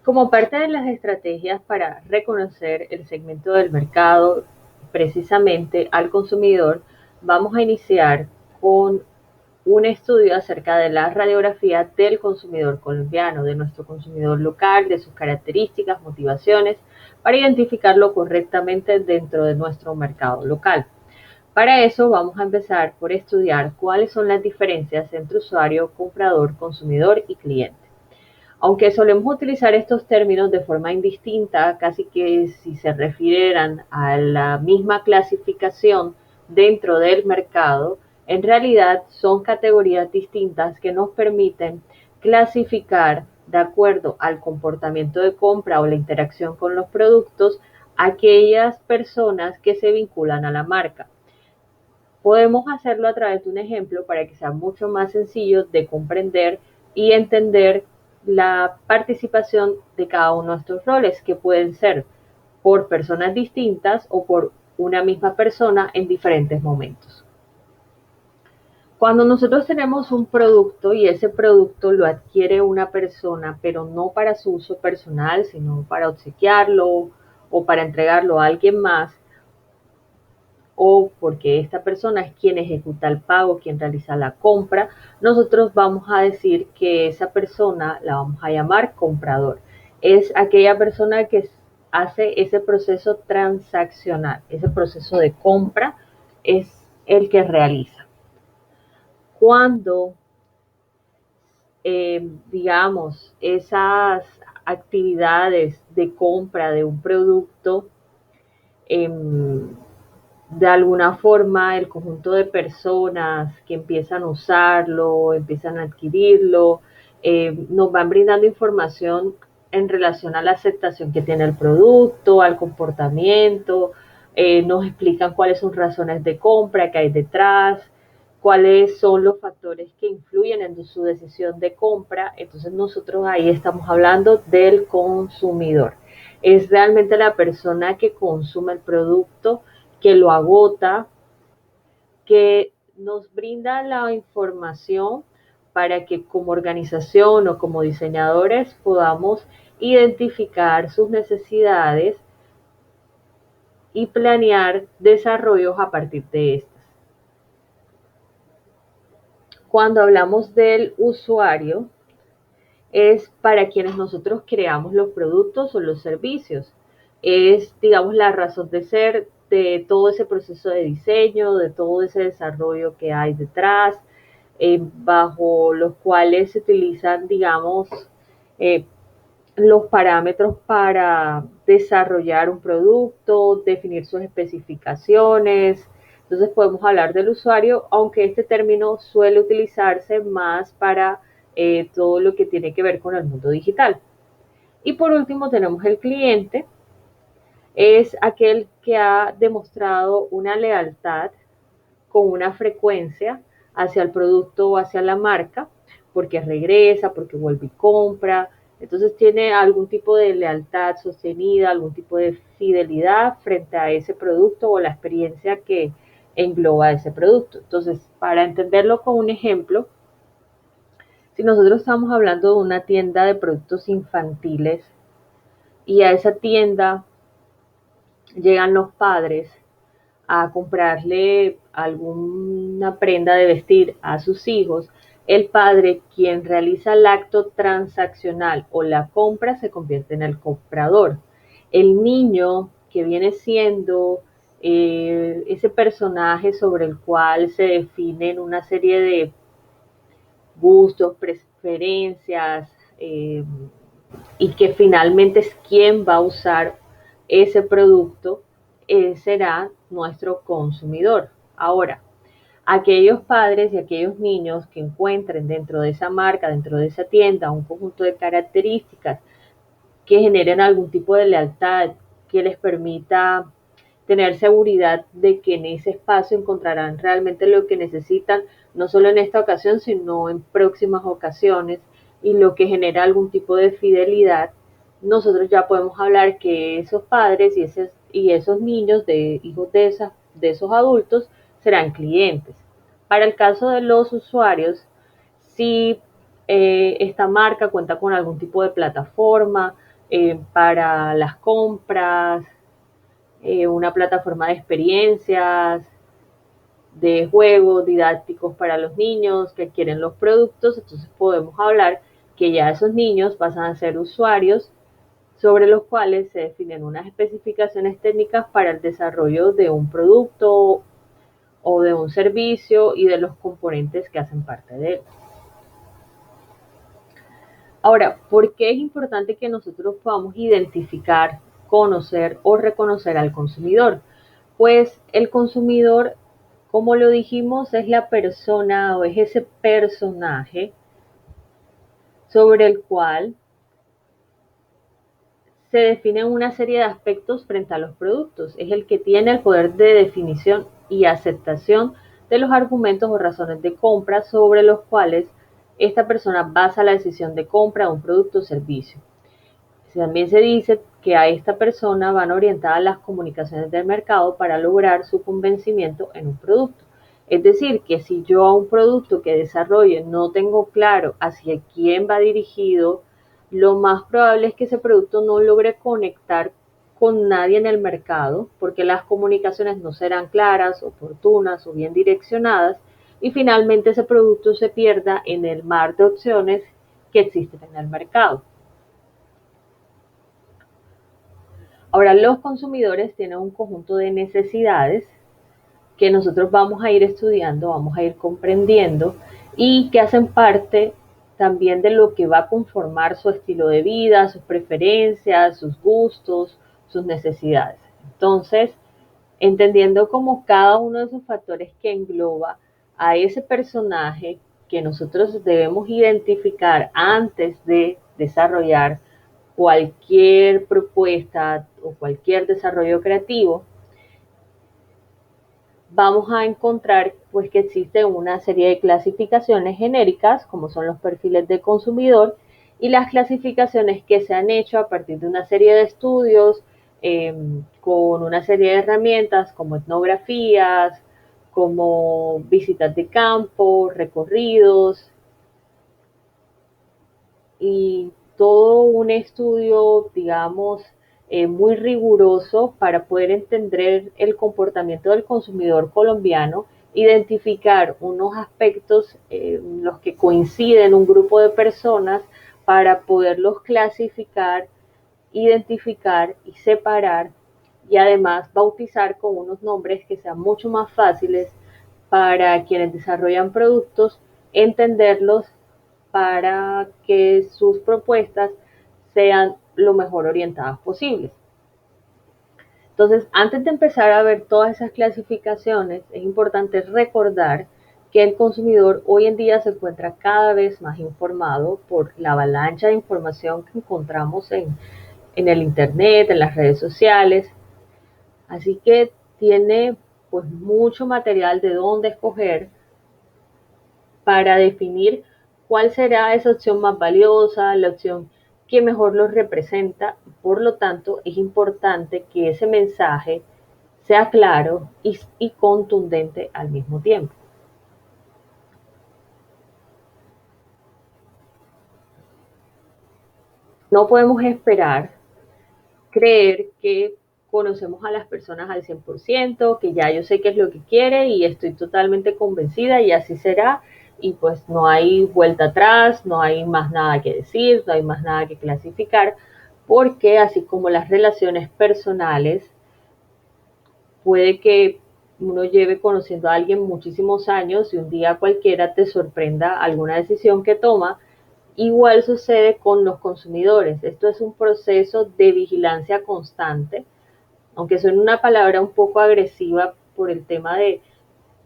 Como parte de las estrategias para reconocer el segmento del mercado, precisamente al consumidor, vamos a iniciar con un estudio acerca de la radiografía del consumidor colombiano, de nuestro consumidor local, de sus características, motivaciones, para identificarlo correctamente dentro de nuestro mercado local. Para eso vamos a empezar por estudiar cuáles son las diferencias entre usuario, comprador, consumidor y cliente. Aunque solemos utilizar estos términos de forma indistinta, casi que si se refirieran a la misma clasificación dentro del mercado, en realidad son categorías distintas que nos permiten clasificar de acuerdo al comportamiento de compra o la interacción con los productos aquellas personas que se vinculan a la marca. Podemos hacerlo a través de un ejemplo para que sea mucho más sencillo de comprender y entender la participación de cada uno de estos roles, que pueden ser por personas distintas o por una misma persona en diferentes momentos. Cuando nosotros tenemos un producto y ese producto lo adquiere una persona, pero no para su uso personal, sino para obsequiarlo o para entregarlo a alguien más, o porque esta persona es quien ejecuta el pago, quien realiza la compra, nosotros vamos a decir que esa persona la vamos a llamar comprador. Es aquella persona que hace ese proceso transaccional, ese proceso de compra es el que realiza. Cuando, digamos, esas actividades de compra de un producto eh, de alguna forma el conjunto de personas que empiezan a usarlo, empiezan a adquirirlo, nos van brindando información en relación a la aceptación que tiene el producto, al comportamiento, nos explican cuáles son razones de compra que hay detrás, cuáles son los factores que influyen en su decisión de compra. Entonces nosotros ahí estamos hablando del consumidor. Es realmente la persona que consume el producto, que lo agota, que nos brinda la información para que como organización o como diseñadores podamos identificar sus necesidades y planear desarrollos a partir de estas. Cuando hablamos del usuario, es para quienes nosotros creamos los productos o los servicios. Es, digamos, la razón de ser de todo ese proceso de diseño, de todo ese desarrollo que hay detrás, bajo los cuales se utilizan, digamos, eh, los parámetros para desarrollar un producto, definir sus especificaciones. Entonces podemos hablar del usuario, aunque este término suele utilizarse más para todo lo que tiene que ver con el mundo digital. Y por último tenemos el cliente, es aquel que ha demostrado una lealtad con una frecuencia hacia el producto o hacia la marca, porque regresa, porque vuelve y compra. Entonces tiene algún tipo de lealtad sostenida, algún tipo de fidelidad frente a ese producto o la experiencia que engloba ese producto. Entonces, para entenderlo con un ejemplo, si nosotros estamos hablando de una tienda de productos infantiles y a esa tienda llegan los padres a comprarle alguna prenda de vestir a sus hijos, el padre, quien realiza el acto transaccional o la compra, se convierte en el comprador. El niño, que viene siendo ese personaje sobre el cual se definen una serie de gustos, preferencias, y que finalmente es quien va a usar ese producto, será nuestro consumidor. Ahora, aquellos padres y aquellos niños que encuentren dentro de esa marca, dentro de esa tienda, un conjunto de características que generen algún tipo de lealtad, que les permita tener seguridad de que en ese espacio encontrarán realmente lo que necesitan, no solo en esta ocasión, sino en próximas ocasiones, y lo que genera algún tipo de fidelidad, nosotros ya podemos hablar que esos padres y esos niños de hijos de esos adultos serán clientes. Para el caso de los usuarios, si esta marca cuenta con algún tipo de plataforma, para las compras, una plataforma de experiencias, de juegos didácticos para los niños que adquieren los productos. Entonces podemos hablar que ya esos niños pasan a ser usuarios sobre los cuales se definen unas especificaciones técnicas para el desarrollo de un producto o de un servicio y de los componentes que hacen parte de él. Ahora, ¿por qué es importante que nosotros podamos identificar, conocer o reconocer al consumidor? Pues el consumidor, como lo dijimos, es la persona o es ese personaje sobre el cual se definen una serie de aspectos frente a los productos. Es el que tiene el poder de definición y aceptación de los argumentos o razones de compra sobre los cuales esta persona basa la decisión de compra de un producto o servicio. También se dice que a esta persona van orientadas las comunicaciones del mercado para lograr su convencimiento en un producto. Es decir, que si yo a un producto que desarrolle no tengo claro hacia quién va dirigido, lo más probable es que ese producto no logre conectar con nadie en el mercado, porque las comunicaciones no serán claras, oportunas o bien direccionadas, y finalmente ese producto se pierda en el mar de opciones que existen en el mercado. Ahora, los consumidores tienen un conjunto de necesidades que nosotros vamos a ir estudiando, vamos a ir comprendiendo y que hacen parte también de lo que va a conformar su estilo de vida, sus preferencias, sus gustos, sus necesidades. Entonces, entendiendo como cada uno de esos factores que engloba a ese personaje que nosotros debemos identificar antes de desarrollar cualquier propuesta o cualquier desarrollo creativo, vamos a encontrar pues que existe una serie de clasificaciones genéricas, como son los perfiles de consumidor, y las clasificaciones que se han hecho a partir de una serie de estudios, con una serie de herramientas como etnografías, como visitas de campo, recorridos, y todo un estudio, digamos, muy riguroso para poder entender el comportamiento del consumidor colombiano, identificar unos aspectos en los que coinciden un grupo de personas para poderlos clasificar, identificar y separar y además bautizar con unos nombres que sean mucho más fáciles para quienes desarrollan productos, entenderlos para que sus propuestas sean lo mejor orientadas posibles. Entonces, antes de empezar a ver todas esas clasificaciones, es importante recordar que el consumidor hoy en día se encuentra cada vez más informado por la avalancha de información que encontramos en el Internet, en las redes sociales. Así que tiene pues mucho material de dónde escoger para definir cuál será esa opción más valiosa, la opción que mejor los representa. Por lo tanto, es importante que ese mensaje sea claro y contundente al mismo tiempo. No podemos esperar creer que conocemos a las personas al 100%, que ya yo sé qué es lo que quiere y estoy totalmente convencida y así será, y pues no hay vuelta atrás, no hay más nada que decir, no hay más nada que clasificar, porque así como las relaciones personales, puede que uno lleve conociendo a alguien muchísimos años y un día cualquiera te sorprenda alguna decisión que toma. Igual sucede con los consumidores. Esto es un proceso de vigilancia constante, aunque suene una palabra un poco agresiva por el tema de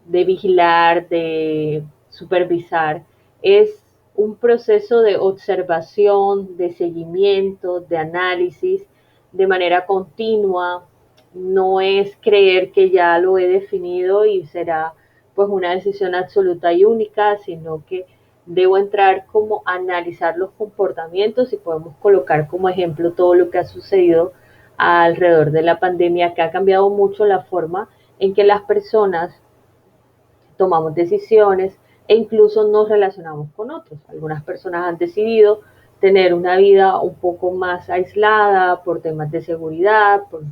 vigilar, de supervisar. Es un proceso de observación, de seguimiento, de análisis, de manera continua. No es creer que ya lo he definido y será pues una decisión absoluta y única, sino que debo entrar como a analizar los comportamientos y podemos colocar como ejemplo todo lo que ha sucedido alrededor de la pandemia, que ha cambiado mucho la forma en que las personas tomamos decisiones e incluso nos relacionamos con otros. Algunas personas han decidido tener una vida un poco más aislada por temas de seguridad, por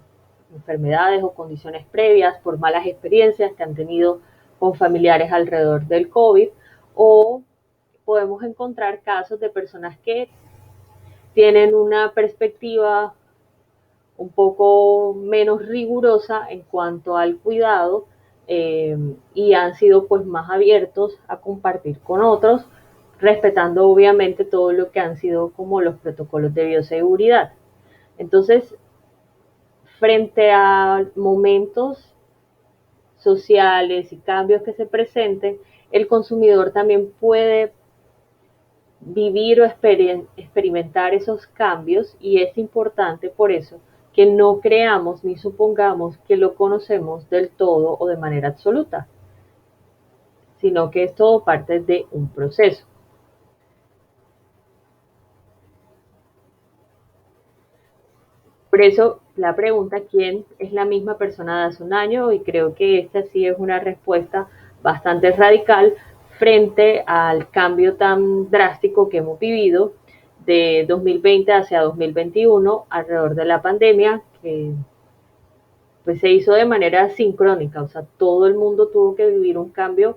enfermedades o condiciones previas, por malas experiencias que han tenido con familiares alrededor del COVID, o podemos encontrar casos de personas que tienen una perspectiva un poco menos rigurosa en cuanto al cuidado, y han sido pues más abiertos a compartir con otros, respetando obviamente todo lo que han sido como los protocolos de bioseguridad. Entonces, frente a momentos sociales y cambios que se presenten, el consumidor también puede vivir o experimentar esos cambios, y es importante por eso que no creamos ni supongamos que lo conocemos del todo o de manera absoluta, sino que es todo parte de un proceso. Por eso la pregunta, ¿quién es la misma persona de hace un año? Y creo que esta sí es una respuesta bastante radical frente al cambio tan drástico que hemos vivido de 2020 hacia 2021 alrededor de la pandemia, que pues se hizo de manera sincrónica, o sea, todo el mundo tuvo que vivir un cambio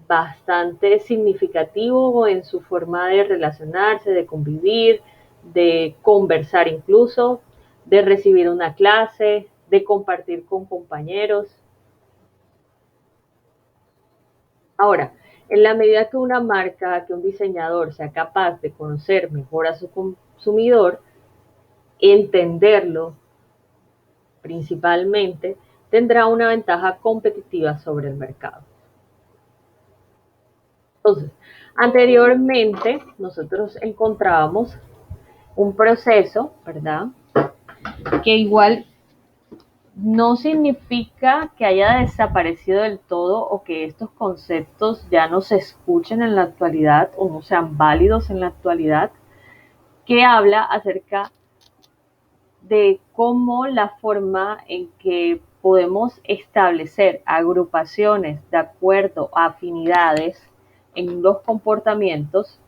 bastante significativo en su forma de relacionarse, de convivir, de conversar incluso, de recibir una clase, de compartir con compañeros. Ahora, en la medida que una marca, que un diseñador sea capaz de conocer mejor a su consumidor, entenderlo principalmente, tendrá una ventaja competitiva sobre el mercado. Entonces, anteriormente nosotros encontrábamos un proceso, ¿verdad? Que igual no significa que haya desaparecido del todo o que estos conceptos ya no se escuchen en la actualidad o no sean válidos en la actualidad, que habla acerca de cómo la forma en que podemos establecer agrupaciones de acuerdo a afinidades en los comportamientos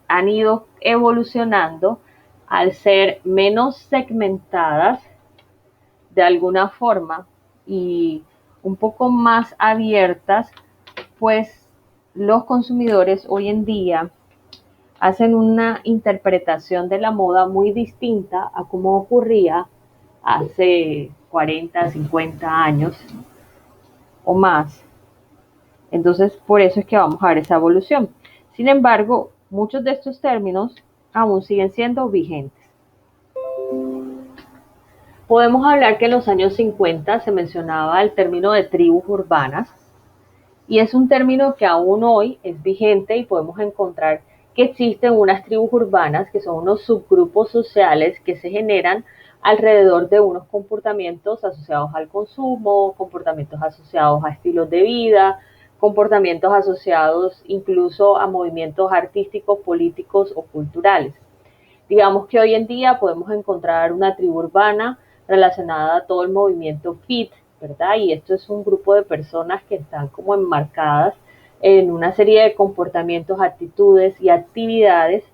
han ido evolucionando al ser menos segmentadas de alguna forma y un poco más abiertas, pues los consumidores hoy en día hacen una interpretación de la moda muy distinta a como ocurría hace 40, 50 años o más. Entonces, por eso es que vamos a ver esa evolución. Sin embargo, muchos de estos términos aún siguen siendo vigentes. Podemos hablar que en los años 50 se mencionaba el término de tribus urbanas, y es un término que aún hoy es vigente, y podemos encontrar que existen unas tribus urbanas que son unos subgrupos sociales que se generan alrededor de unos comportamientos asociados al consumo, comportamientos asociados a estilos de vida, comportamientos asociados incluso a movimientos artísticos, políticos o culturales. Digamos que hoy en día podemos encontrar una tribu urbana relacionada a todo el movimiento FIT, ¿verdad? Y esto es un grupo de personas que están como enmarcadas en una serie de comportamientos, actitudes y actividades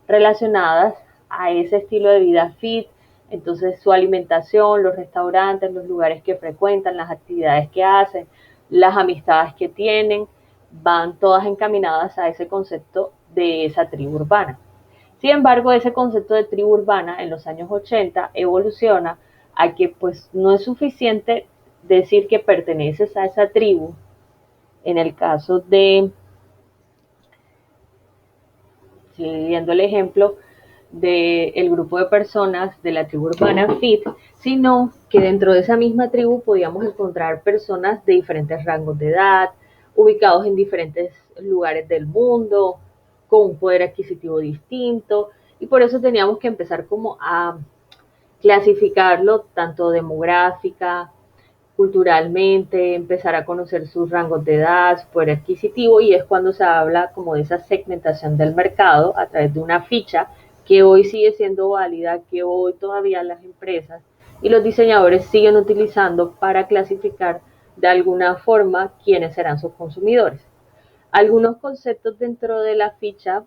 relacionadas a ese estilo de vida FIT. Entonces, su alimentación, los restaurantes, los lugares que frecuentan, las actividades que hacen, las amistades que tienen, van todas encaminadas a ese concepto de esa tribu urbana. Sin embargo, ese concepto de tribu urbana en los años 80 evoluciona a que pues no es suficiente decir que perteneces a esa tribu. En el caso de, siguiendo el ejemplo del grupo de personas de la tribu urbana FIT, sino que dentro de esa misma tribu podíamos encontrar personas de diferentes rangos de edad, ubicados en diferentes lugares del mundo, con un poder adquisitivo distinto, y por eso teníamos que empezar como a clasificarlo tanto demográfica, culturalmente, empezar a conocer sus rangos de edad, su poder adquisitivo, y es cuando se habla como de esa segmentación del mercado a través de una ficha que hoy sigue siendo válida, que hoy todavía las empresas y los diseñadores siguen utilizando para clasificar de alguna forma quiénes serán sus consumidores. Algunos conceptos dentro de la ficha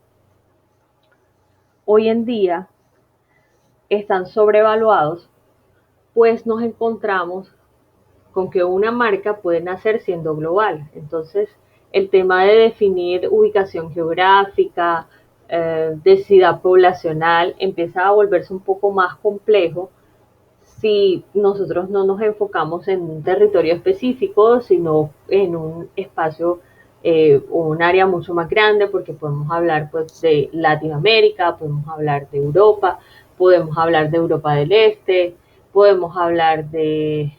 hoy en día están sobrevaluados, pues nos encontramos con que una marca puede nacer siendo global. Entonces, el tema de definir ubicación geográfica, densidad poblacional, empieza a volverse un poco más complejo si nosotros no nos enfocamos en un territorio específico, sino en un espacio o un área mucho más grande, porque podemos hablar pues de Latinoamérica, podemos hablar de Europa, podemos hablar de Europa del Este, podemos hablar de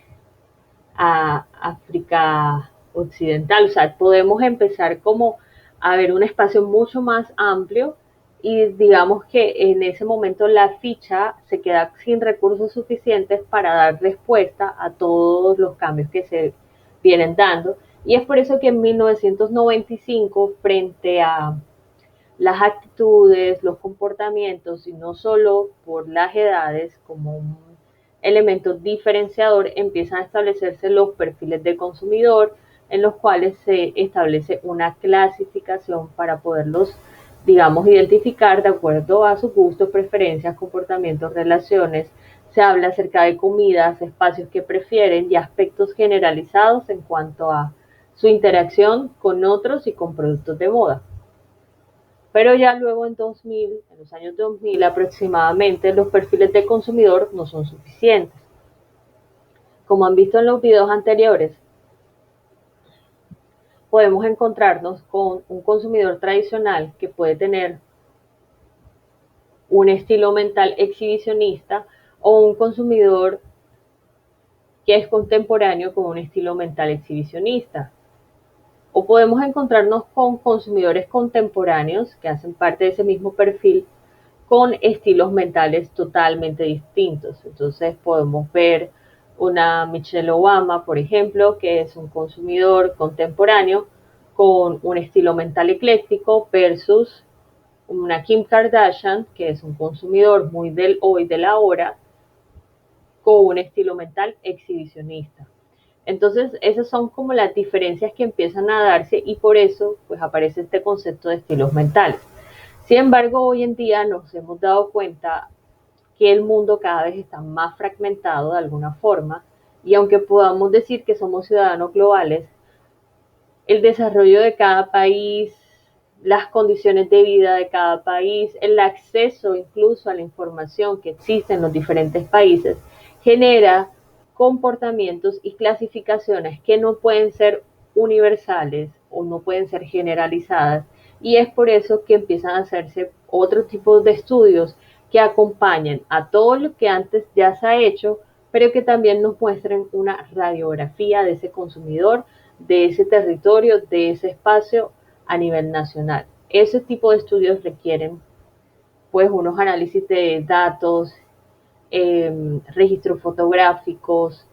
África Occidental. O sea, podemos empezar como a ver un espacio mucho más amplio y digamos que en ese momento la ficha se queda sin recursos suficientes para dar respuesta a todos los cambios que se vienen dando. Y es por eso que en 1995, frente a las actitudes, los comportamientos, y no solo por las edades como un elemento diferenciador, empiezan a establecerse los perfiles de consumidor en los cuales se establece una clasificación para poderlos, digamos, identificar de acuerdo a sus gustos, preferencias, comportamientos, relaciones. Se habla acerca de comidas, espacios que prefieren y aspectos generalizados en cuanto a su interacción con otros y con productos de moda. Pero ya luego en los años 2000 aproximadamente, los perfiles de consumidor no son suficientes. Como han visto en los videos anteriores, podemos encontrarnos con un consumidor tradicional que puede tener un estilo mental exhibicionista o un consumidor que es contemporáneo con un estilo mental exhibicionista. O podemos encontrarnos con consumidores contemporáneos que hacen parte de ese mismo perfil con estilos mentales totalmente distintos. Entonces podemos ver una Michelle Obama, por ejemplo, que es un consumidor contemporáneo con un estilo mental ecléctico versus una Kim Kardashian, que es un consumidor muy del hoy, de la hora, con un estilo mental exhibicionista. Entonces, esas son como las diferencias que empiezan a darse y por eso pues aparece este concepto de estilos mentales. Sin embargo, hoy en día nos hemos dado cuenta que el mundo cada vez está más fragmentado de alguna forma y aunque podamos decir que somos ciudadanos globales, el desarrollo de cada país, las condiciones de vida de cada país, el acceso incluso a la información que existe en los diferentes países, genera comportamientos y clasificaciones que no pueden ser universales o no pueden ser generalizadas. Y es por eso que empiezan a hacerse otro tipo de estudios que acompañen a todo lo que antes ya se ha hecho, pero que también nos muestren una radiografía de ese consumidor, de ese territorio, de ese espacio a nivel nacional. Ese tipo de estudios requieren pues unos análisis de datos, registros fotográficos,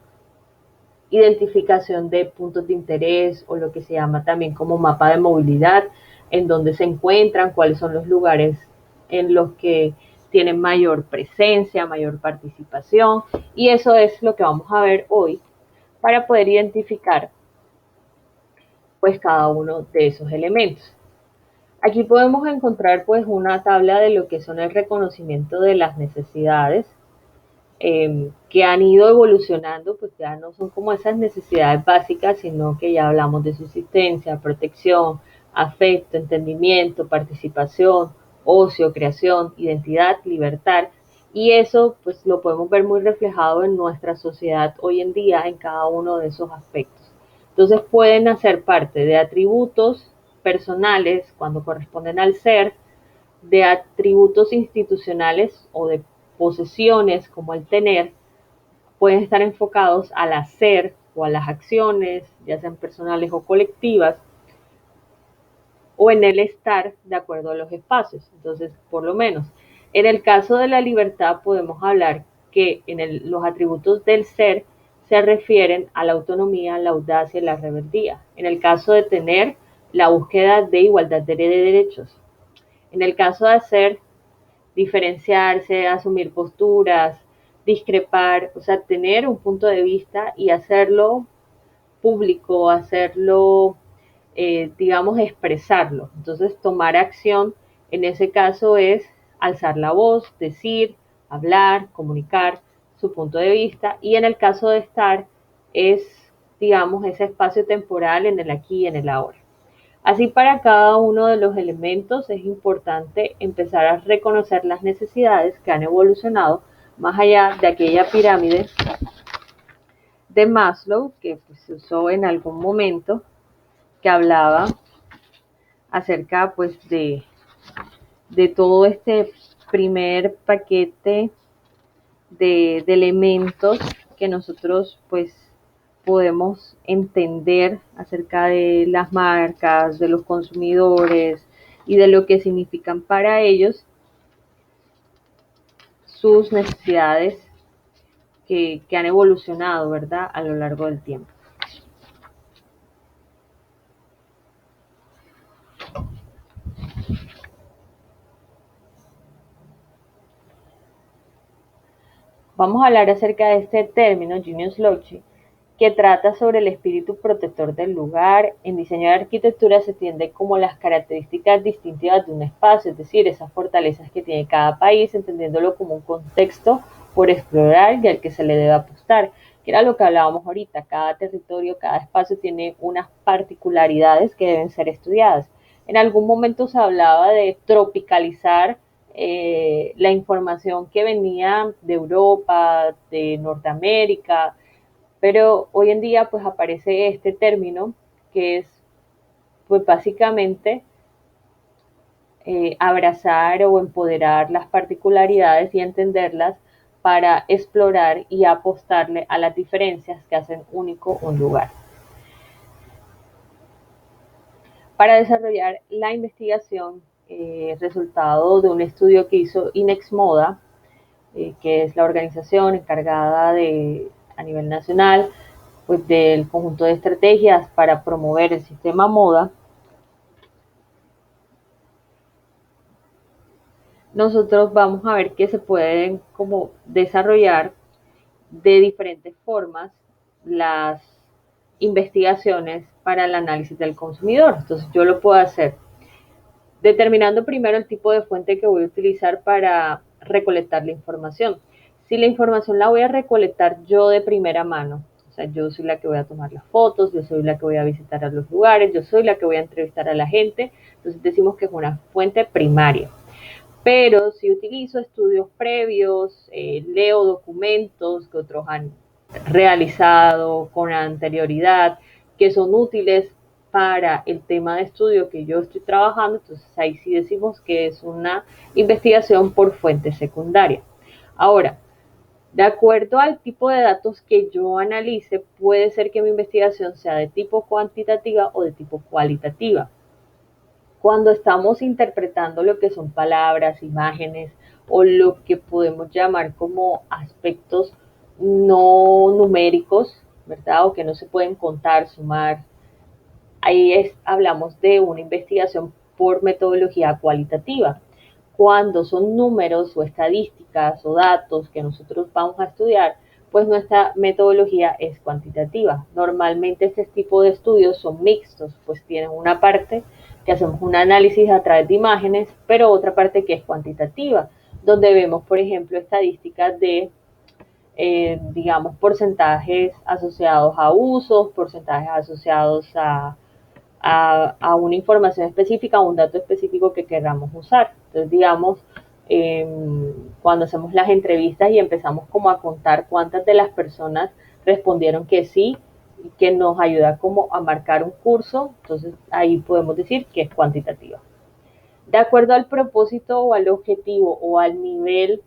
identificación de puntos de interés o lo que se llama también como mapa de movilidad, en donde se encuentran, cuáles son los lugares en los que tienen mayor presencia, mayor participación, y eso es lo que vamos a ver hoy para poder identificar pues cada uno de esos elementos. Aquí podemos encontrar pues una tabla de lo que son el reconocimiento de las necesidades que han ido evolucionando, pues ya no son como esas necesidades básicas, sino que ya hablamos de subsistencia, protección, afecto, entendimiento, participación, ocio, creación, identidad, libertad. Y eso pues lo podemos ver muy reflejado en nuestra sociedad hoy en día en cada uno de esos aspectos. Entonces pueden hacer parte de atributos personales cuando corresponden al ser, de atributos institucionales o de posesiones como el tener, pueden estar enfocados al hacer o a las acciones, ya sean personales o colectivas, o en el estar de acuerdo a los espacios. Entonces, por lo menos, en el caso de la libertad podemos hablar que los atributos del ser se refieren a la autonomía, la audacia y la rebeldía. En el caso de tener, la búsqueda de igualdad de derechos. En el caso de hacer, diferenciarse, asumir posturas, discrepar, o sea, tener un punto de vista y hacerlo público, hacerlo, digamos, expresarlo. Entonces, tomar acción en ese caso es alzar la voz, decir, hablar, comunicar su punto de vista. Y en el caso de estar es, digamos, ese espacio temporal en el aquí y en el ahora. Así, para cada uno de los elementos es importante empezar a reconocer las necesidades que han evolucionado más allá de aquella pirámide de Maslow que pues, se usó en algún momento, que hablaba acerca pues de todo este primer paquete de elementos que nosotros pues podemos entender acerca de las marcas, de los consumidores y de lo que significan para ellos sus necesidades que han evolucionado, ¿verdad?, a lo largo del tiempo. Vamos a hablar acerca de este término, Genius Loci, que trata sobre el espíritu protector del lugar. En diseño de arquitectura se entiende como las características distintivas de un espacio, es decir, esas fortalezas que tiene cada país, entendiéndolo como un contexto por explorar y al que se le debe apostar, que era lo que hablábamos ahorita. Cada territorio, cada espacio tiene unas particularidades que deben ser estudiadas. En algún momento se hablaba de tropicalizar la información que venía de Europa, de Norteamérica, pero hoy en día pues aparece este término que es pues básicamente abrazar o empoderar las particularidades y entenderlas para explorar y apostarle a las diferencias que hacen único un lugar. Para desarrollar la investigación, resultado de un estudio que hizo Inex Moda, que es la organización encargada de, a nivel nacional, pues del conjunto de estrategias para promover el sistema moda, nosotros vamos a ver que se pueden como desarrollar de diferentes formas las investigaciones para el análisis del consumidor. Entonces yo lo puedo hacer determinando primero el tipo de fuente que voy a utilizar para recolectar la información. Si la información la voy a recolectar yo de primera mano, o sea, yo soy la que voy a tomar las fotos, yo soy la que voy a visitar a los lugares, yo soy la que voy a entrevistar a la gente, entonces decimos que es una fuente primaria. Pero si utilizo estudios previos, leo documentos que otros han realizado con anterioridad, que son útiles para el tema de estudio que yo estoy trabajando, entonces ahí sí decimos que es una investigación por fuente secundaria. Ahora, de acuerdo al tipo de datos que yo analice, puede ser que mi investigación sea de tipo cuantitativa o de tipo cualitativa. Cuando estamos interpretando lo que son palabras, imágenes o lo que podemos llamar como aspectos no numéricos, ¿verdad? O que no se pueden contar, sumar, hablamos de una investigación por metodología cualitativa. Cuando son números o estadísticas o datos que nosotros vamos a estudiar, pues nuestra metodología es cuantitativa. Normalmente este tipo de estudios son mixtos, pues tienen una parte que hacemos un análisis a través de imágenes, pero otra parte que es cuantitativa, donde vemos, por ejemplo, estadísticas de digamos, porcentajes asociados a usos, porcentajes asociados a una información específica, a un dato específico que queramos usar. Entonces, digamos, cuando hacemos las entrevistas y empezamos como a contar cuántas de las personas respondieron que sí, y que nos ayuda como a marcar un curso, entonces ahí podemos decir que es cuantitativa. De acuerdo al propósito o al objetivo o al nivel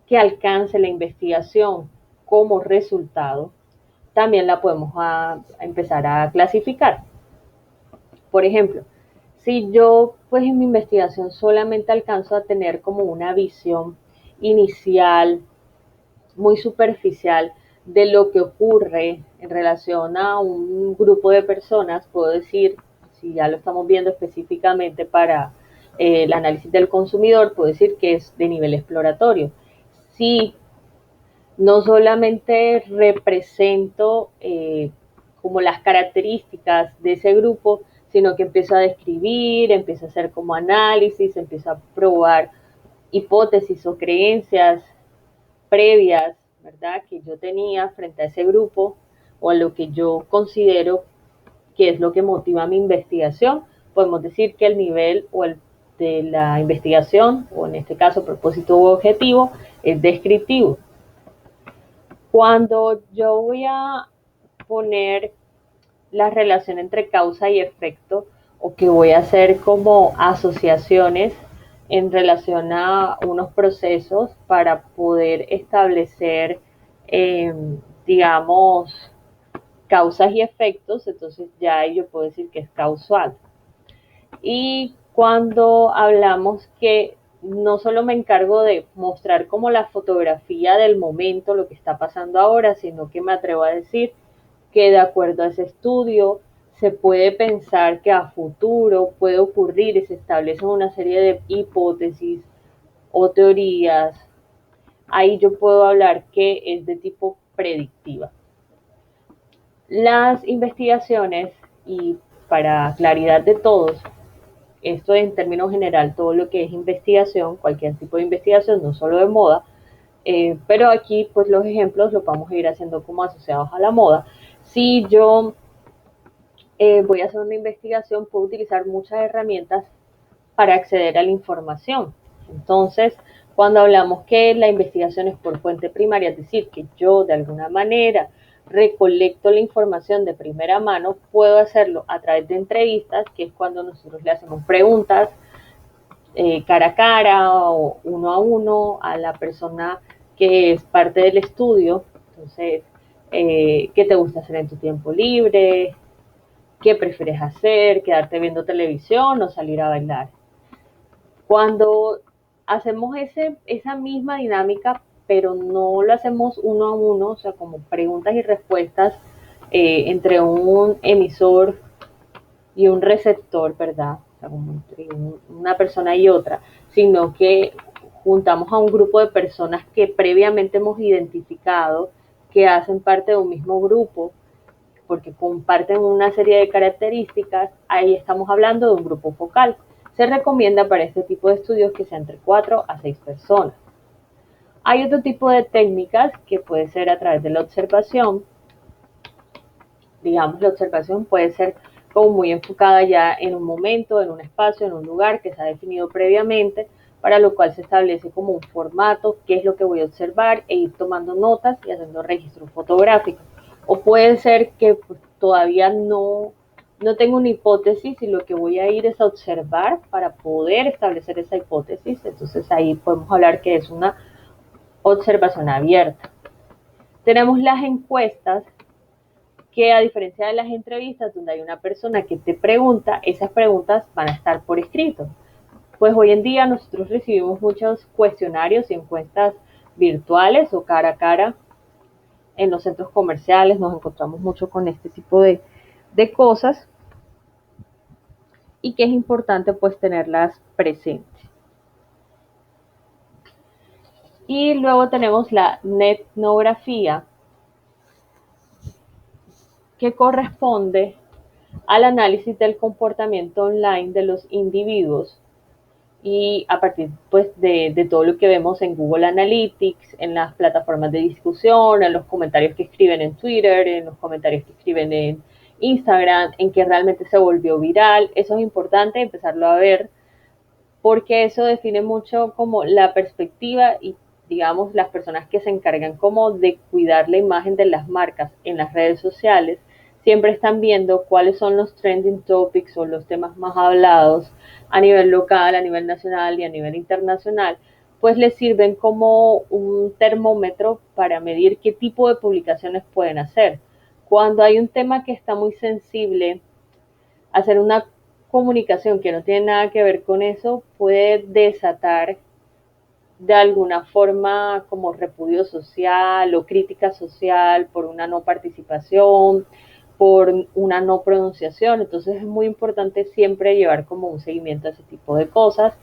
que alcance la investigación como resultado, también la podemos empezar a clasificar. Por ejemplo, si yo pues en mi investigación solamente alcanzo a tener como una visión inicial, muy superficial de lo que ocurre en relación a un grupo de personas, puedo decir, si ya lo estamos viendo específicamente para el análisis del consumidor, puedo decir que es de nivel exploratorio. Si no solamente represento como las características de ese grupo, sino que empiezo a describir, empiezo a hacer como análisis, empiezo a probar hipótesis o creencias previas, ¿verdad?, que yo tenía frente a ese grupo o a lo que yo considero que es lo que motiva mi investigación, podemos decir que el nivel o el de la investigación, o en este caso propósito u objetivo, es descriptivo. Cuando yo voy a poner la relación entre causa y efecto, o que voy a hacer como asociaciones en relación a unos procesos para poder establecer, eh, digamos, causas y efectos, entonces ya yo puedo decir que es causal. Y cuando hablamos que no solo me encargo de mostrar como la fotografía del momento, lo que está pasando ahora, sino que me atrevo a decir que de acuerdo a ese estudio se puede pensar que a futuro puede ocurrir y se establecen una serie de hipótesis o teorías. Ahí yo puedo hablar que es de tipo predictiva. Las investigaciones, y para claridad de todos, esto en términos general, todo lo que es investigación, cualquier tipo de investigación, no solo de moda, pero aquí pues los ejemplos los vamos a ir haciendo como asociados a la moda. Si yo voy a hacer una investigación, puedo utilizar muchas herramientas para acceder a la información. Entonces, cuando hablamos que la investigación es por fuente primaria, es decir, que yo de alguna manera recolecto la información de primera mano, puedo hacerlo a través de entrevistas, que es cuando nosotros le hacemos preguntas cara a cara o uno a uno a la persona que es parte del estudio. Entonces, ¿qué te gusta hacer en tu tiempo libre? ¿Qué prefieres hacer? ¿Quedarte viendo televisión o salir a bailar? Cuando hacemos esa misma dinámica, pero no lo hacemos uno a uno, o sea, como preguntas y respuestas entre un emisor y un receptor, ¿verdad? O sea, como entre una persona y otra, sino que juntamos a un grupo de personas que previamente hemos identificado que hacen parte de un mismo grupo, porque comparten una serie de características. Ahí estamos hablando de un grupo focal. Se recomienda para este tipo de estudios que sea entre 4 a 6 personas. Hay otro tipo de técnicas que puede ser a través de la observación. Digamos, la observación puede ser como muy enfocada ya en un momento, en un espacio, en un lugar que se ha definido previamente, para lo cual se establece como un formato, qué es lo que voy a observar, e ir tomando notas y haciendo registros fotográficos. O puede ser que pues, todavía no tengo una hipótesis y lo que voy a ir es a observar para poder establecer esa hipótesis. Entonces ahí podemos hablar que es una observación abierta. Tenemos las encuestas, que a diferencia de las entrevistas donde hay una persona que te pregunta, esas preguntas van a estar por escrito. Pues hoy en día nosotros recibimos muchos cuestionarios y encuestas virtuales o cara a cara en los centros comerciales, nos encontramos mucho con este tipo de cosas, y que es importante pues tenerlas presentes. Y luego tenemos la etnografía, que corresponde al análisis del comportamiento online de los individuos, y a partir pues de todo lo que vemos en Google Analytics, en las plataformas de discusión, en los comentarios que escriben en Twitter, en los comentarios que escriben en Instagram, en que realmente se volvió viral. Eso es importante empezarlo a ver, porque eso define mucho como la perspectiva y digamos las personas que se encargan como de cuidar la imagen de las marcas en las redes sociales siempre están viendo cuáles son los trending topics o los temas más hablados a nivel local, a nivel nacional y a nivel internacional, pues les sirven como un termómetro para medir qué tipo de publicaciones pueden hacer. Cuando hay un tema que está muy sensible, hacer una comunicación que no tiene nada que ver con eso puede desatar de alguna forma como repudio social o crítica social por una no participación, por una no pronunciación. Entonces es muy importante siempre llevar como un seguimiento a ese tipo de cosas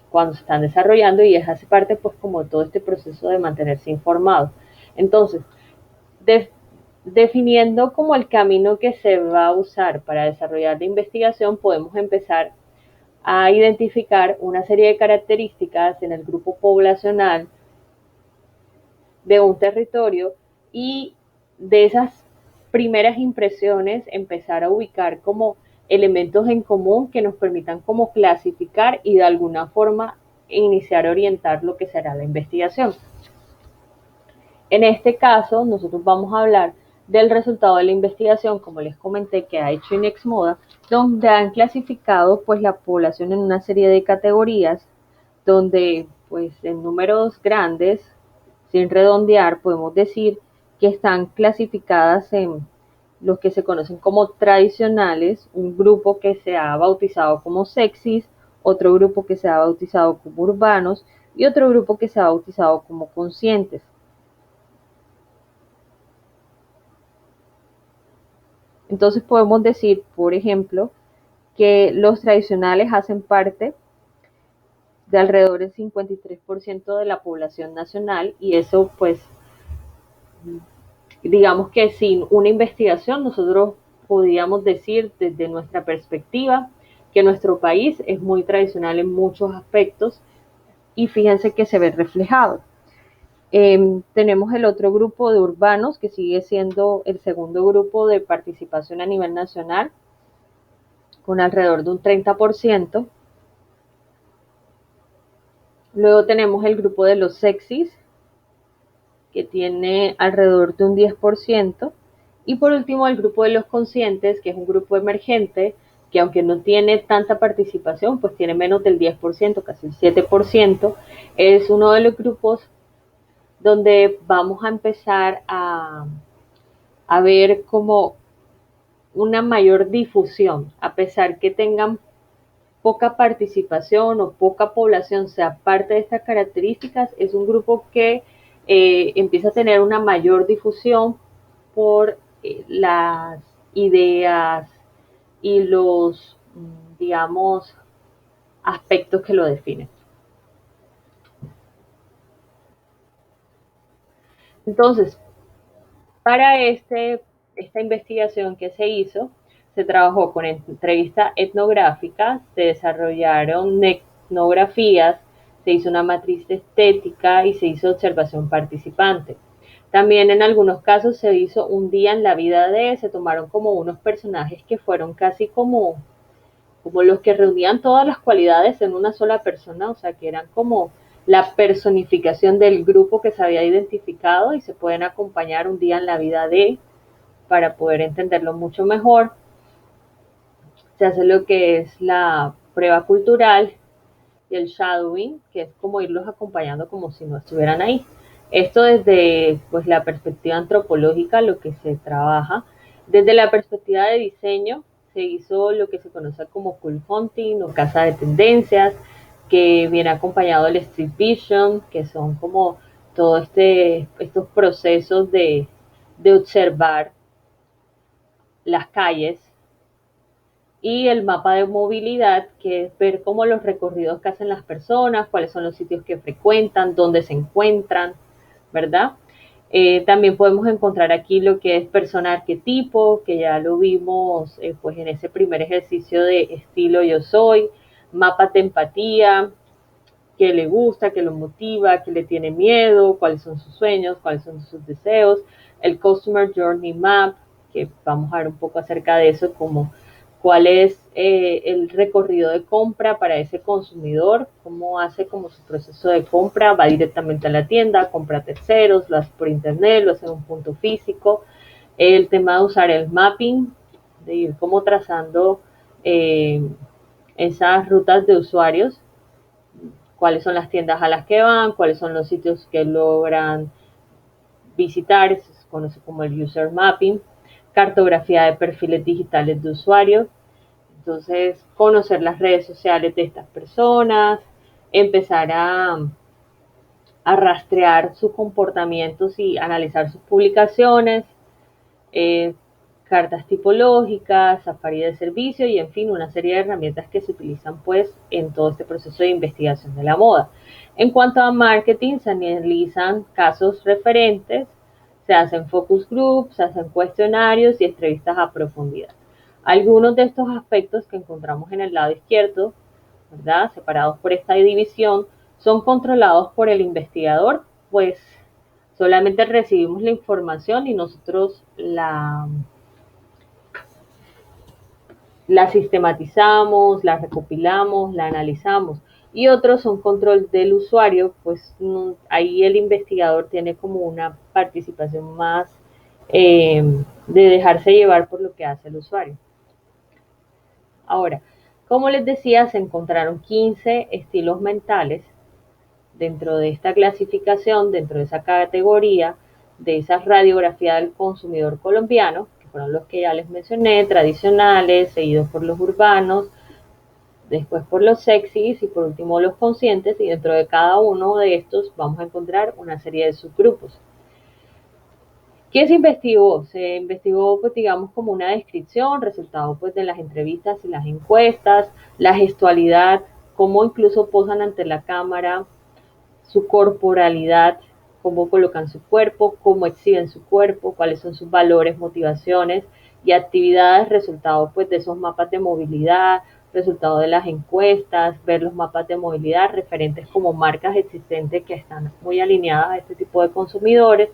cuando se están desarrollando, y es hace parte pues como todo este proceso de mantenerse informado. Entonces, definiendo como el camino que se va a usar para desarrollar la investigación, podemos empezar a identificar una serie de características en el grupo poblacional de un territorio y de esas primeras impresiones empezar a ubicar como elementos en común que nos permitan como clasificar y de alguna forma iniciar a orientar lo que será la investigación. En este caso, nosotros vamos a hablar del resultado de la investigación, como les comenté, que ha hecho Inexmoda, donde han clasificado pues la población en una serie de categorías, donde pues en números grandes, sin redondear, podemos decir que están clasificadas en los que se conocen como tradicionales, un grupo que se ha bautizado como sexys, otro grupo que se ha bautizado como urbanos y otro grupo que se ha bautizado como conscientes. Entonces podemos decir, por ejemplo, que los tradicionales hacen parte de alrededor del 53% de la población nacional y eso pues digamos que sin una investigación nosotros podríamos decir desde nuestra perspectiva que nuestro país es muy tradicional en muchos aspectos y fíjense que se ve reflejado. Tenemos el otro grupo de urbanos que sigue siendo el segundo grupo de participación a nivel nacional con alrededor de un 30%. Luego tenemos el grupo de los sexys que tiene alrededor de un 10%. Y por último, el grupo de los conscientes, que es un grupo emergente, que aunque no tiene tanta participación, pues tiene menos del 10%, casi el 7%, es uno de los grupos donde vamos a empezar a ver como una mayor difusión, a pesar que tengan poca participación o poca población sea parte de estas características, es un grupo que empieza a tener una mayor difusión por las ideas y los, digamos, aspectos que lo definen. Entonces, para esta investigación que se hizo, se trabajó con entrevista etnográfica, se desarrollaron etnografías, se hizo una matriz estética y se hizo observación participante. También en algunos casos se hizo un día en la vida se tomaron como unos personajes que fueron casi como los que reunían todas las cualidades en una sola persona, o sea, que eran como la personificación del grupo que se había identificado y se pueden acompañar un día en la vida para poder entenderlo mucho mejor. Se hace lo que es la prueba cultural y el shadowing, que es como irlos acompañando como si no estuvieran ahí. Esto desde pues, la perspectiva antropológica, lo que se trabaja. Desde la perspectiva de diseño, se hizo lo que se conoce como cool hunting o casa de tendencias, que viene acompañado del street vision, que son como todos estos procesos de observar las calles y el mapa de movilidad, que es ver cómo los recorridos que hacen las personas, cuáles son los sitios que frecuentan, dónde se encuentran, ¿verdad? También podemos encontrar aquí lo que es persona arquetipo, que ya lo vimos pues en ese primer ejercicio de estilo yo soy, mapa de empatía, qué le gusta, qué lo motiva, qué le tiene miedo, cuáles son sus sueños, cuáles son sus deseos, el Customer Journey Map, que vamos a ver un poco acerca de eso, como cuál es el recorrido de compra para ese consumidor, cómo hace como su proceso de compra, va directamente a la tienda, compra terceros, lo hace por internet, lo hace en un punto físico, el tema de usar el mapping, de ir como trazando esas rutas de usuarios, cuáles son las tiendas a las que van, cuáles son los sitios que logran visitar, eso se conoce como el user mapping, cartografía de perfiles digitales de usuarios, entonces conocer las redes sociales de estas personas, empezar a rastrear sus comportamientos y analizar sus publicaciones, eh, cartas tipológicas, Safari de servicio y en fin, una serie de herramientas que se utilizan pues en todo este proceso de investigación de la moda. En cuanto a marketing, se analizan casos referentes, se hacen focus groups, se hacen cuestionarios y entrevistas a profundidad. Algunos de estos aspectos que encontramos en el lado izquierdo ¿verdad? Separados por esta división, son controlados por el investigador, pues solamente recibimos la información y nosotros la sistematizamos, la recopilamos, la analizamos. Y otros son control del usuario, pues ahí el investigador tiene como una participación más de dejarse llevar por lo que hace el usuario. Ahora, como les decía, se encontraron 15 estilos mentales dentro de esta clasificación, dentro de esa categoría, de esa radiografía del consumidor colombiano, que fueron los que ya les mencioné, tradicionales, seguidos por los urbanos, después por los sexys y por último los conscientes, y dentro de cada uno de estos vamos a encontrar una serie de subgrupos. ¿Qué se investigó? Se investigó, pues, digamos, como una descripción, resultado pues de las entrevistas y las encuestas, la gestualidad, cómo incluso posan ante la cámara, su corporalidad, cómo colocan su cuerpo, cómo exhiben su cuerpo, cuáles son sus valores, motivaciones y actividades, resultado pues de esos mapas de movilidad, resultado de las encuestas, ver los mapas de movilidad referentes como marcas existentes que están muy alineadas a este tipo de consumidores,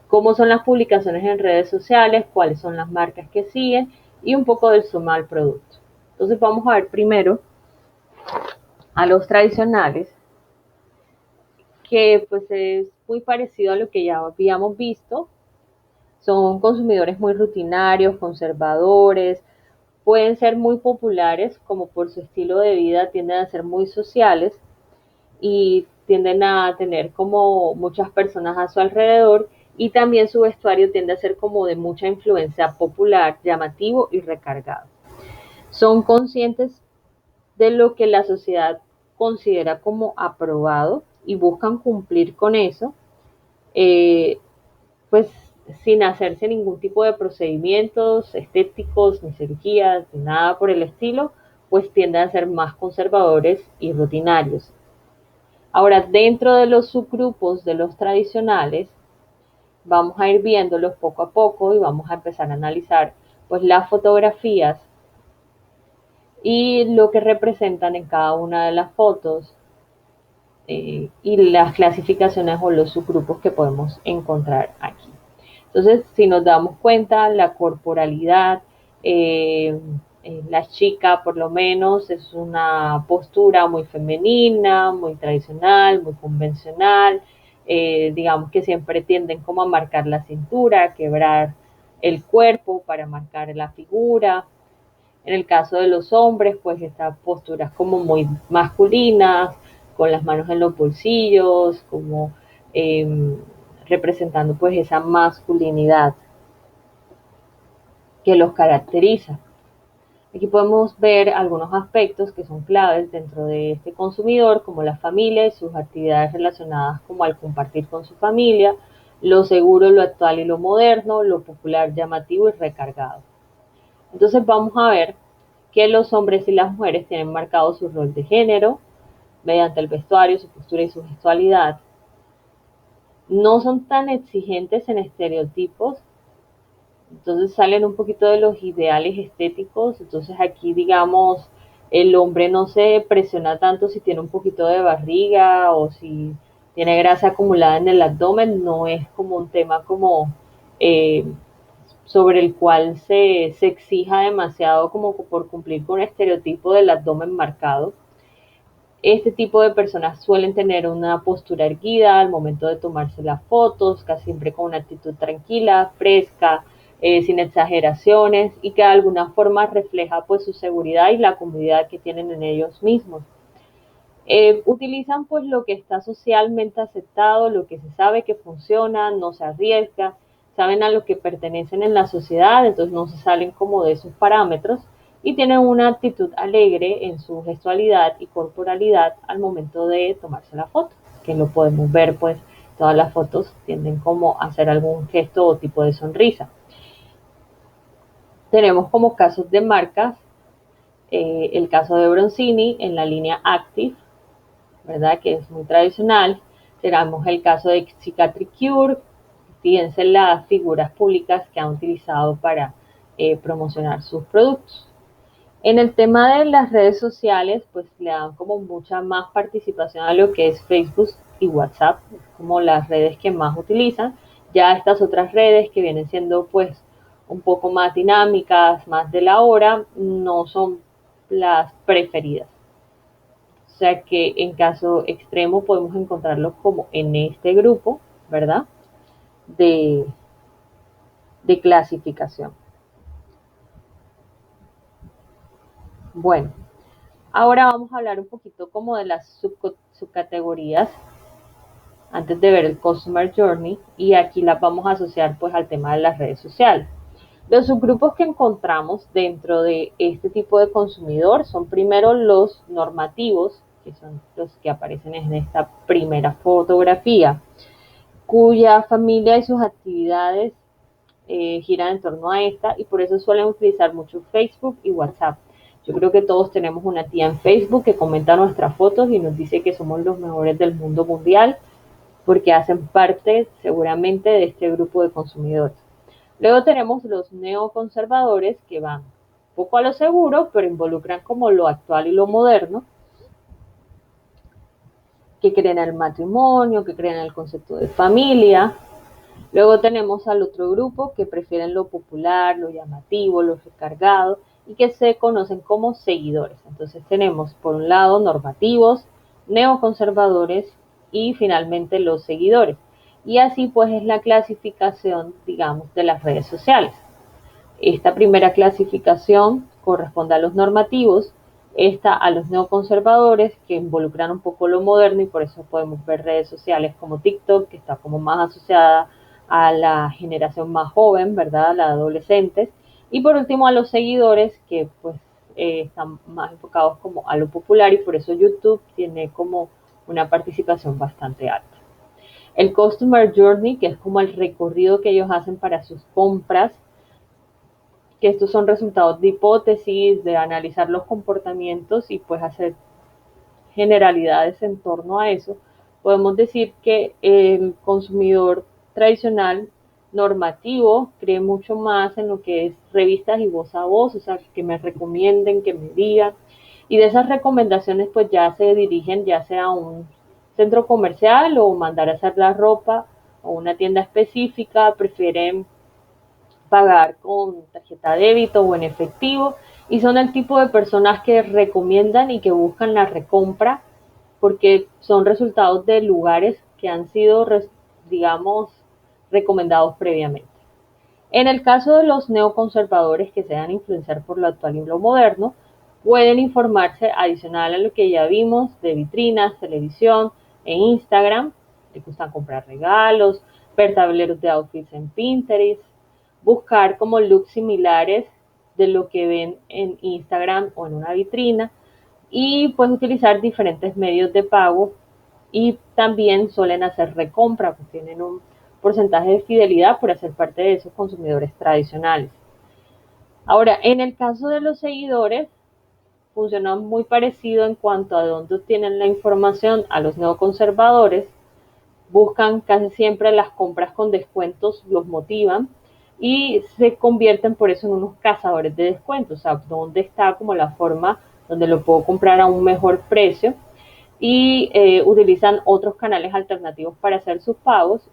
cómo son las publicaciones en redes sociales, cuáles son las marcas que siguen y un poco del suma al producto. Entonces vamos a ver primero a los tradicionales, que pues es muy parecido a lo que ya habíamos visto. Son consumidores muy rutinarios, conservadores, pueden ser muy populares, como por su estilo de vida tienden a ser muy sociales y tienden a tener como muchas personas a su alrededor, y también su vestuario tiende a ser como de mucha influencia popular, llamativo y recargado. Son conscientes de lo que la sociedad considera como aprobado y buscan cumplir con eso, eh, pues sin hacerse ningún tipo de procedimientos estéticos, ni cirugías, ni nada por el estilo, pues tienden a ser más conservadores y rutinarios. Ahora, dentro de los subgrupos de los tradicionales, vamos a ir viéndolos poco a poco y vamos a empezar a analizar pues las fotografías y lo que representan en cada una de las fotos, y las clasificaciones o los subgrupos que podemos encontrar aquí. Entonces, si nos damos cuenta, la corporalidad, la chica por lo menos es una postura muy femenina, muy tradicional, muy convencional, digamos que siempre tienden como a marcar la cintura, a quebrar el cuerpo para marcar la figura. En el caso de los hombres, pues estas posturas como muy masculinas, con las manos en los bolsillos, como eh, representando pues esa masculinidad que los caracteriza. Aquí podemos ver algunos aspectos que son claves dentro de este consumidor, como la familia y sus actividades relacionadas como al compartir con su familia, lo seguro, lo actual y lo moderno, lo popular, llamativo y recargado. Entonces vamos a ver que los hombres y las mujeres tienen marcado su rol de género mediante el vestuario, su postura y su gestualidad. No son tan exigentes en estereotipos, entonces salen un poquito de los ideales estéticos. Entonces aquí, digamos, el hombre no se presiona tanto si tiene un poquito de barriga o si tiene grasa acumulada en el abdomen, no es como un tema como eh, sobre el cual se exija demasiado como por cumplir con un estereotipo del abdomen marcado. Este tipo de personas suelen tener una postura erguida al momento de tomarse las fotos, casi siempre con una actitud tranquila, fresca, sin exageraciones, y que de alguna forma refleja pues su seguridad y la comodidad que tienen en ellos mismos. Utilizan pues lo que está socialmente aceptado, lo que se sabe que funciona, no se arriesga, saben a lo que pertenecen en la sociedad, entonces no se salen como de esos parámetros, y tienen una actitud alegre en su gestualidad y corporalidad al momento de tomarse la foto, que lo podemos ver pues todas las fotos tienden como a hacer algún gesto o tipo de sonrisa. Tenemos como casos de marcas, el caso de Bronzini en la línea Active, ¿verdad? Que es muy tradicional. Tenemos el caso de Cicatricure, fíjense las figuras públicas que han utilizado para promocionar sus productos. En el tema de las redes sociales, pues le dan como mucha más participación a lo que es Facebook y WhatsApp, como las redes que más utilizan. Ya estas otras redes que vienen siendo pues un poco más dinámicas, más de la hora, no son las preferidas. O sea que en caso extremo podemos encontrarlos como en este grupo, ¿verdad? De, de clasificación. Bueno, ahora vamos a hablar un poquito como de las subcategorías antes de ver el Customer Journey y aquí las vamos a asociar pues al tema de las redes sociales. Los subgrupos que encontramos dentro de este tipo de consumidor son primero los normativos, que son los que aparecen en esta primera fotografía, cuya familia y sus actividades giran en torno a esta y por eso suelen utilizar mucho Facebook y WhatsApp. Yo creo que todos tenemos una tía en Facebook que comenta nuestras fotos y nos dice que somos los mejores del mundo mundial porque hacen parte seguramente de este grupo de consumidores. Luego tenemos los neoconservadores que van un poco a lo seguro, pero involucran como lo actual y lo moderno, que creen en el matrimonio, que creen en el concepto de familia. Luego tenemos al otro grupo que prefieren lo popular, lo llamativo, lo recargado y que se conocen como seguidores. Entonces tenemos por un lado normativos, neoconservadores y finalmente los seguidores. Y así pues es la clasificación, digamos, de las redes sociales. Esta primera clasificación corresponde a los normativos, esta a los neoconservadores, que involucran un poco lo moderno y por eso podemos ver redes sociales como TikTok, que está como más asociada a la generación más joven, ¿verdad? A la adolescentes. Y por último a los seguidores, que pues están más enfocados como a lo popular y por eso YouTube tiene como una participación bastante alta. El Customer Journey, que es como el recorrido que ellos hacen para sus compras, que estos son resultados de hipótesis, de analizar los comportamientos y pues hacer generalidades en torno a eso, podemos decir que el consumidor tradicional normativo cree mucho más en lo que es revistas y voz a voz, o sea, que me recomienden, que me digan, y de esas recomendaciones pues ya se dirigen ya sea a un centro comercial o mandar a hacer la ropa o una tienda específica, prefieren pagar con tarjeta débito o en efectivo y son el tipo de personas que recomiendan y que buscan la recompra porque son resultados de lugares que han sido, digamos, recomendados previamente. En el caso de los neoconservadores que se dejan influenciar por lo actual y lo moderno, pueden informarse adicional a lo que ya vimos de vitrinas, televisión, en Instagram, les gustan comprar regalos, ver tableros de outfits en Pinterest, buscar como looks similares de lo que ven en Instagram o en una vitrina y pues utilizar diferentes medios de pago y también suelen hacer recompra, pues tienen un porcentaje de fidelidad por hacer parte de esos consumidores tradicionales. Ahora, en el caso de los seguidores, funciona muy parecido en cuanto a dónde obtienen la información a los neoconservadores, buscan casi siempre las compras con descuentos, los motivan y se convierten por eso en unos cazadores de descuentos, o sea, donde está como la forma donde lo puedo comprar a un mejor precio y utilizan otros canales alternativos para hacer sus pagos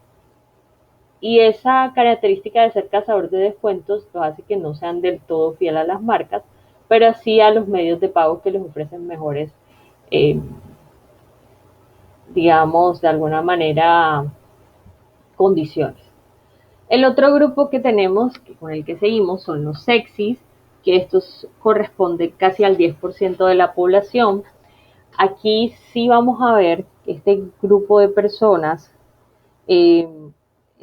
y esa característica de ser cazador de descuentos lo hace que no sean del todo fiel a las marcas, pero sí a los medios de pago que les ofrecen mejores, eh, digamos, de alguna manera, condiciones. El otro grupo que tenemos, con el que seguimos, son los sexys, que estos corresponden casi al 10% de la población. Aquí sí vamos a ver que este grupo de personas eh,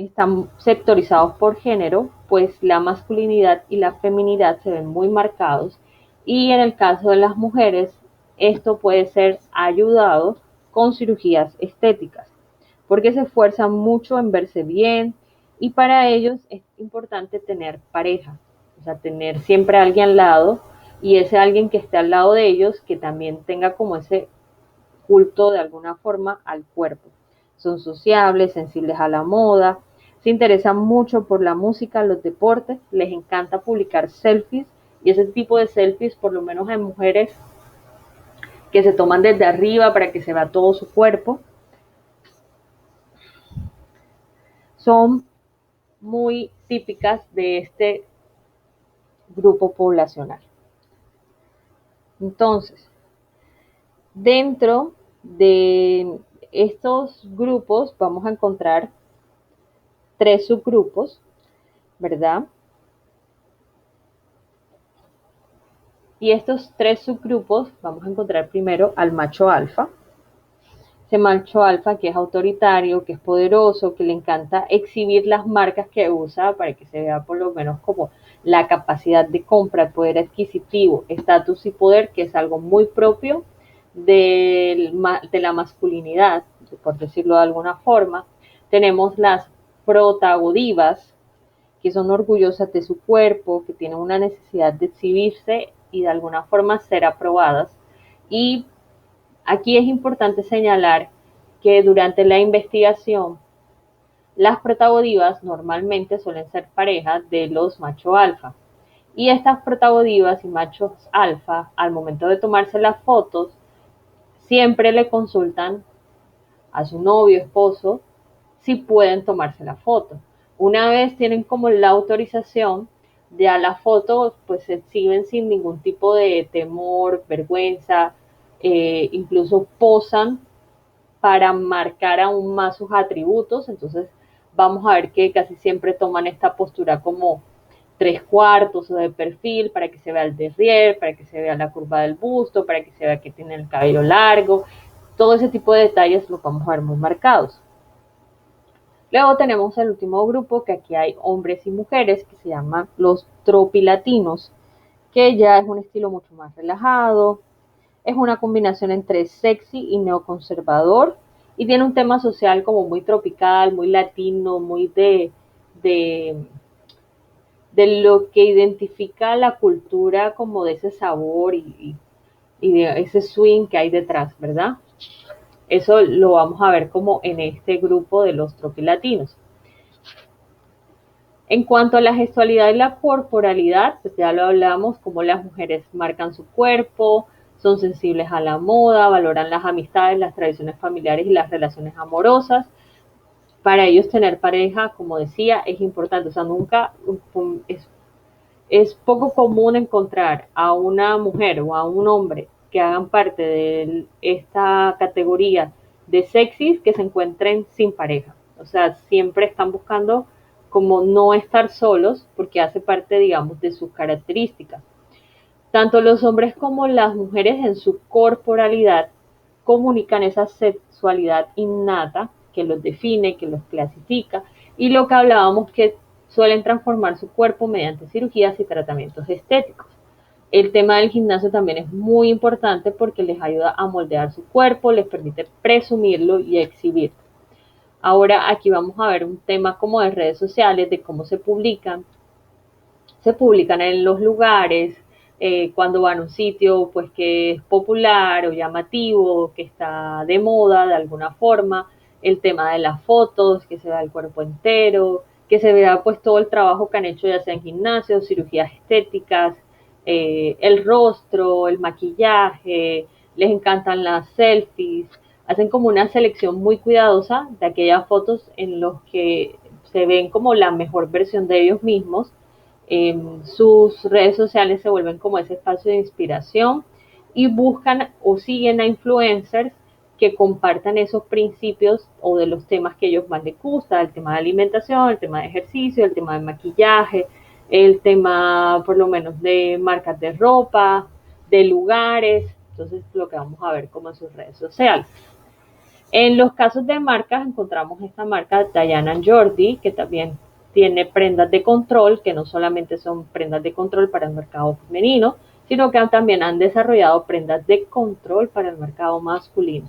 están sectorizados por género, pues la masculinidad y la feminidad se ven muy marcados y en el caso de las mujeres esto puede ser ayudado con cirugías estéticas porque se esfuerzan mucho en verse bien y para ellos es importante tener pareja, o sea, tener siempre a alguien al lado y ese alguien que esté al lado de ellos que también tenga como ese culto de alguna forma al cuerpo. Son sociables, sensibles a la moda, se interesan mucho por la música, los deportes, les encanta publicar selfies Y ese tipo de selfies, por lo menos en mujeres que se toman desde arriba para que se vea todo su cuerpo, son muy típicas de este grupo poblacional. Entonces, dentro de estos grupos vamos a encontrar tres subgrupos, ¿verdad? Y estos tres subgrupos vamos a encontrar primero al macho alfa. Ese macho alfa que es autoritario, que es poderoso, que le encanta exhibir las marcas que usa para que se vea por lo menos como la capacidad de compra, el poder adquisitivo, estatus y poder, que es algo muy propio de la masculinidad, por decirlo de alguna forma. Tenemos las protagodivas, que son orgullosas de su cuerpo, que tienen una necesidad de exhibirse y de alguna forma ser aprobadas. Y aquí es importante señalar que durante la investigación las protagodivas normalmente suelen ser parejas de los macho alfa. Y estas protagodivas y machos alfa, al momento de tomarse las fotos, siempre le consultan a su novio, esposo, si pueden tomarse la foto. Una vez tienen como la autorización, ya la foto pues se exhiben sin ningún tipo de temor, vergüenza, incluso posan para marcar aún más sus atributos. Entonces vamos a ver que casi siempre toman esta postura como tres cuartos o de perfil para que se vea el derrière, para que se vea la curva del busto, para que se vea que tiene el cabello largo. Todo ese tipo de detalles los vamos a ver muy marcados. Luego tenemos el último grupo, que aquí hay hombres y mujeres, que se llaman los tropilatinos, que ya es un estilo mucho más relajado, es una combinación entre sexy y neoconservador, y tiene un tema social como muy tropical, muy latino, muy de, de lo que identifica la cultura como de ese sabor y de ese swing que hay detrás, ¿verdad? Eso lo vamos a ver como en este grupo de los tropilatinos. En cuanto a la gestualidad y la corporalidad, pues ya lo hablamos, cómo las mujeres marcan su cuerpo, son sensibles a la moda, valoran las amistades, las tradiciones familiares y las relaciones amorosas. Para ellos tener pareja, como decía, es importante. O sea, nunca es poco común encontrar a una mujer o a un hombre que hagan parte de esta categoría de sexys que se encuentren sin pareja. O sea, siempre están buscando como no estar solos porque hace parte, digamos, de sus características. Tanto los hombres como las mujeres en su corporalidad comunican esa sexualidad innata que los define, que los clasifica, y lo que hablábamos que suelen transformar su cuerpo mediante cirugías y tratamientos estéticos. El tema del gimnasio también es muy importante porque les ayuda a moldear su cuerpo, les permite presumirlo y exhibirlo. Ahora aquí vamos a ver un tema como de redes sociales, de cómo se publican en los lugares, cuando van a un sitio pues que es popular o llamativo, que está de moda de alguna forma, el tema de las fotos, que se vea el cuerpo entero, que se vea pues todo el trabajo que han hecho ya sea en gimnasios, cirugías estéticas, el rostro, el maquillaje, les encantan las selfies, hacen como una selección muy cuidadosa de aquellas fotos en los que se ven como la mejor versión de ellos mismos. Sus redes sociales se vuelven como ese espacio de inspiración y buscan o siguen a influencers que compartan esos principios o de los temas que ellos más les gusta, el tema de alimentación, el tema de ejercicio, el tema de maquillaje, el tema por lo menos de marcas de ropa, de lugares. Entonces lo que vamos a ver como en sus redes sociales. En los casos de marcas encontramos esta marca Diana Jordi, que también tiene prendas de control, que no solamente son prendas de control para el mercado femenino, sino que también han desarrollado prendas de control para el mercado masculino.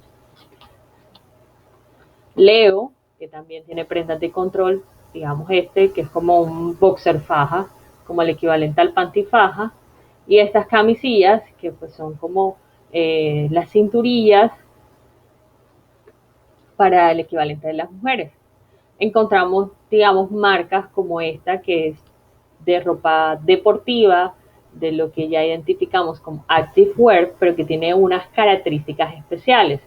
Leo, que también tiene prendas de control, digamos este, que es como un boxer faja, como el equivalente al panty faja, y estas camisillas, que pues son como las cinturillas para el equivalente de las mujeres. Encontramos, digamos, marcas como esta, que es de ropa deportiva, de lo que ya identificamos como activewear, pero que tiene unas características especiales.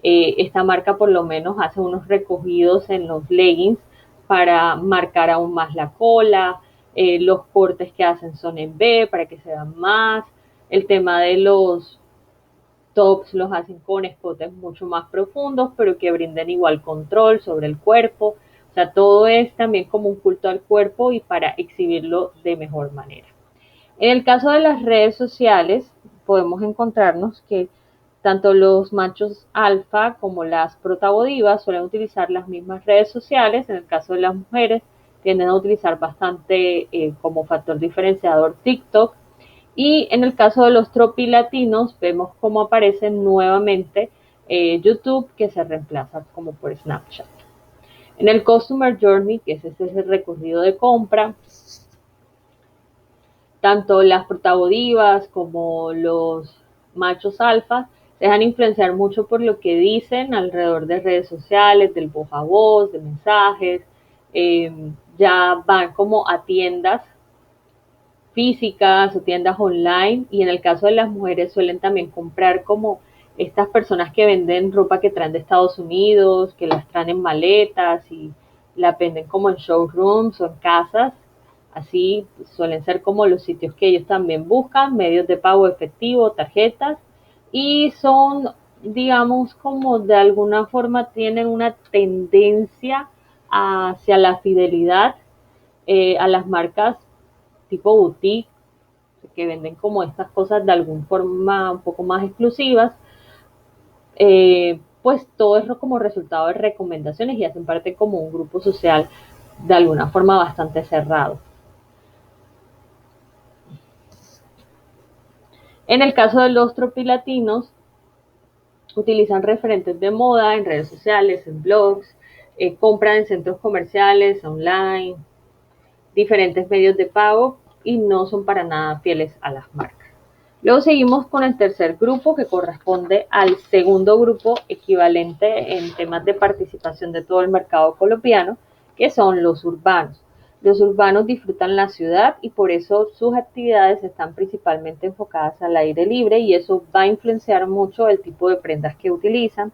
Esta marca por lo menos hace unos recogidos en los leggings para marcar aún más la cola, los cortes que hacen son en V para que se vean más, el tema de los tops los hacen con escotes mucho más profundos, pero que brinden igual control sobre el cuerpo. O sea, todo es también como un culto al cuerpo y para exhibirlo de mejor manera. En el caso de las redes sociales, podemos encontrarnos que tanto los machos alfa como las protagodivas suelen utilizar las mismas redes sociales. En el caso de las mujeres, tienden a utilizar bastante como factor diferenciador TikTok. Y en el caso de los tropilatinos, vemos cómo aparece nuevamente YouTube, que se reemplaza como por Snapchat. En el Customer Journey, que es ese recorrido de compra, tanto las protagodivas como los machos alfas se dejan influenciar mucho por lo que dicen alrededor de redes sociales, del voz a voz, de mensajes. Ya van como a tiendas físicas o tiendas online, y en el caso de las mujeres suelen también comprar como estas personas que venden ropa que traen de Estados Unidos, que las traen en maletas y la venden como en showrooms o en casas. Así suelen ser como los sitios que ellos también buscan, medios de pago efectivo, tarjetas, y son, digamos, como de alguna forma tienen una tendencia hacia la fidelidad a las marcas tipo boutique, que venden como estas cosas de alguna forma un poco más exclusivas. Pues todo es como resultado de recomendaciones y hacen parte como un grupo social de alguna forma bastante cerrado. En el caso de los tropilatinos, utilizan referentes de moda en redes sociales, en blogs, compran en centros comerciales, online, diferentes medios de pago, y no son para nada fieles a las marcas. Luego seguimos con el tercer grupo, que corresponde al segundo grupo equivalente en temas de participación de todo el mercado colombiano, que son los urbanos. Los urbanos disfrutan la ciudad y por eso sus actividades están principalmente enfocadas al aire libre, y eso va a influenciar mucho el tipo de prendas que utilizan.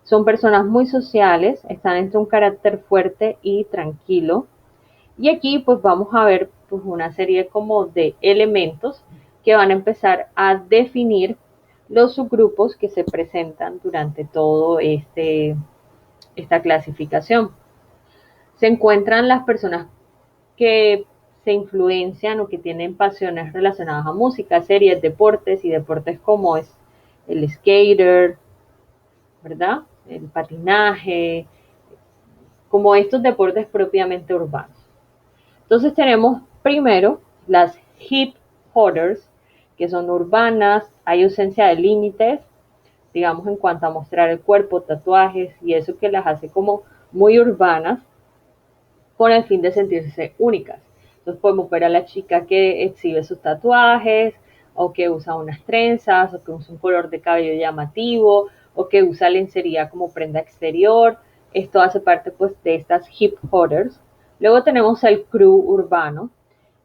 Son personas muy sociales, están entre un carácter fuerte y tranquilo. Y aquí pues vamos a ver pues una serie como de elementos que van a empezar a definir los subgrupos que se presentan durante todo esta clasificación. Se encuentran las personas que se influencian o que tienen pasiones relacionadas a música, series, deportes, y deportes como es el skater, ¿verdad? El patinaje, como estos deportes propiamente urbanos. Entonces tenemos primero las hip hoarders, que son urbanas, hay ausencia de límites, digamos, en cuanto a mostrar el cuerpo, tatuajes y eso que las hace como muy urbanas con el fin de sentirse únicas. Entonces podemos ver a la chica que exhibe sus tatuajes, o que usa unas trenzas, o que usa un color de cabello llamativo, o que usa lencería como prenda exterior. Esto hace parte pues de estas hip hoarders. Luego tenemos el crew urbano,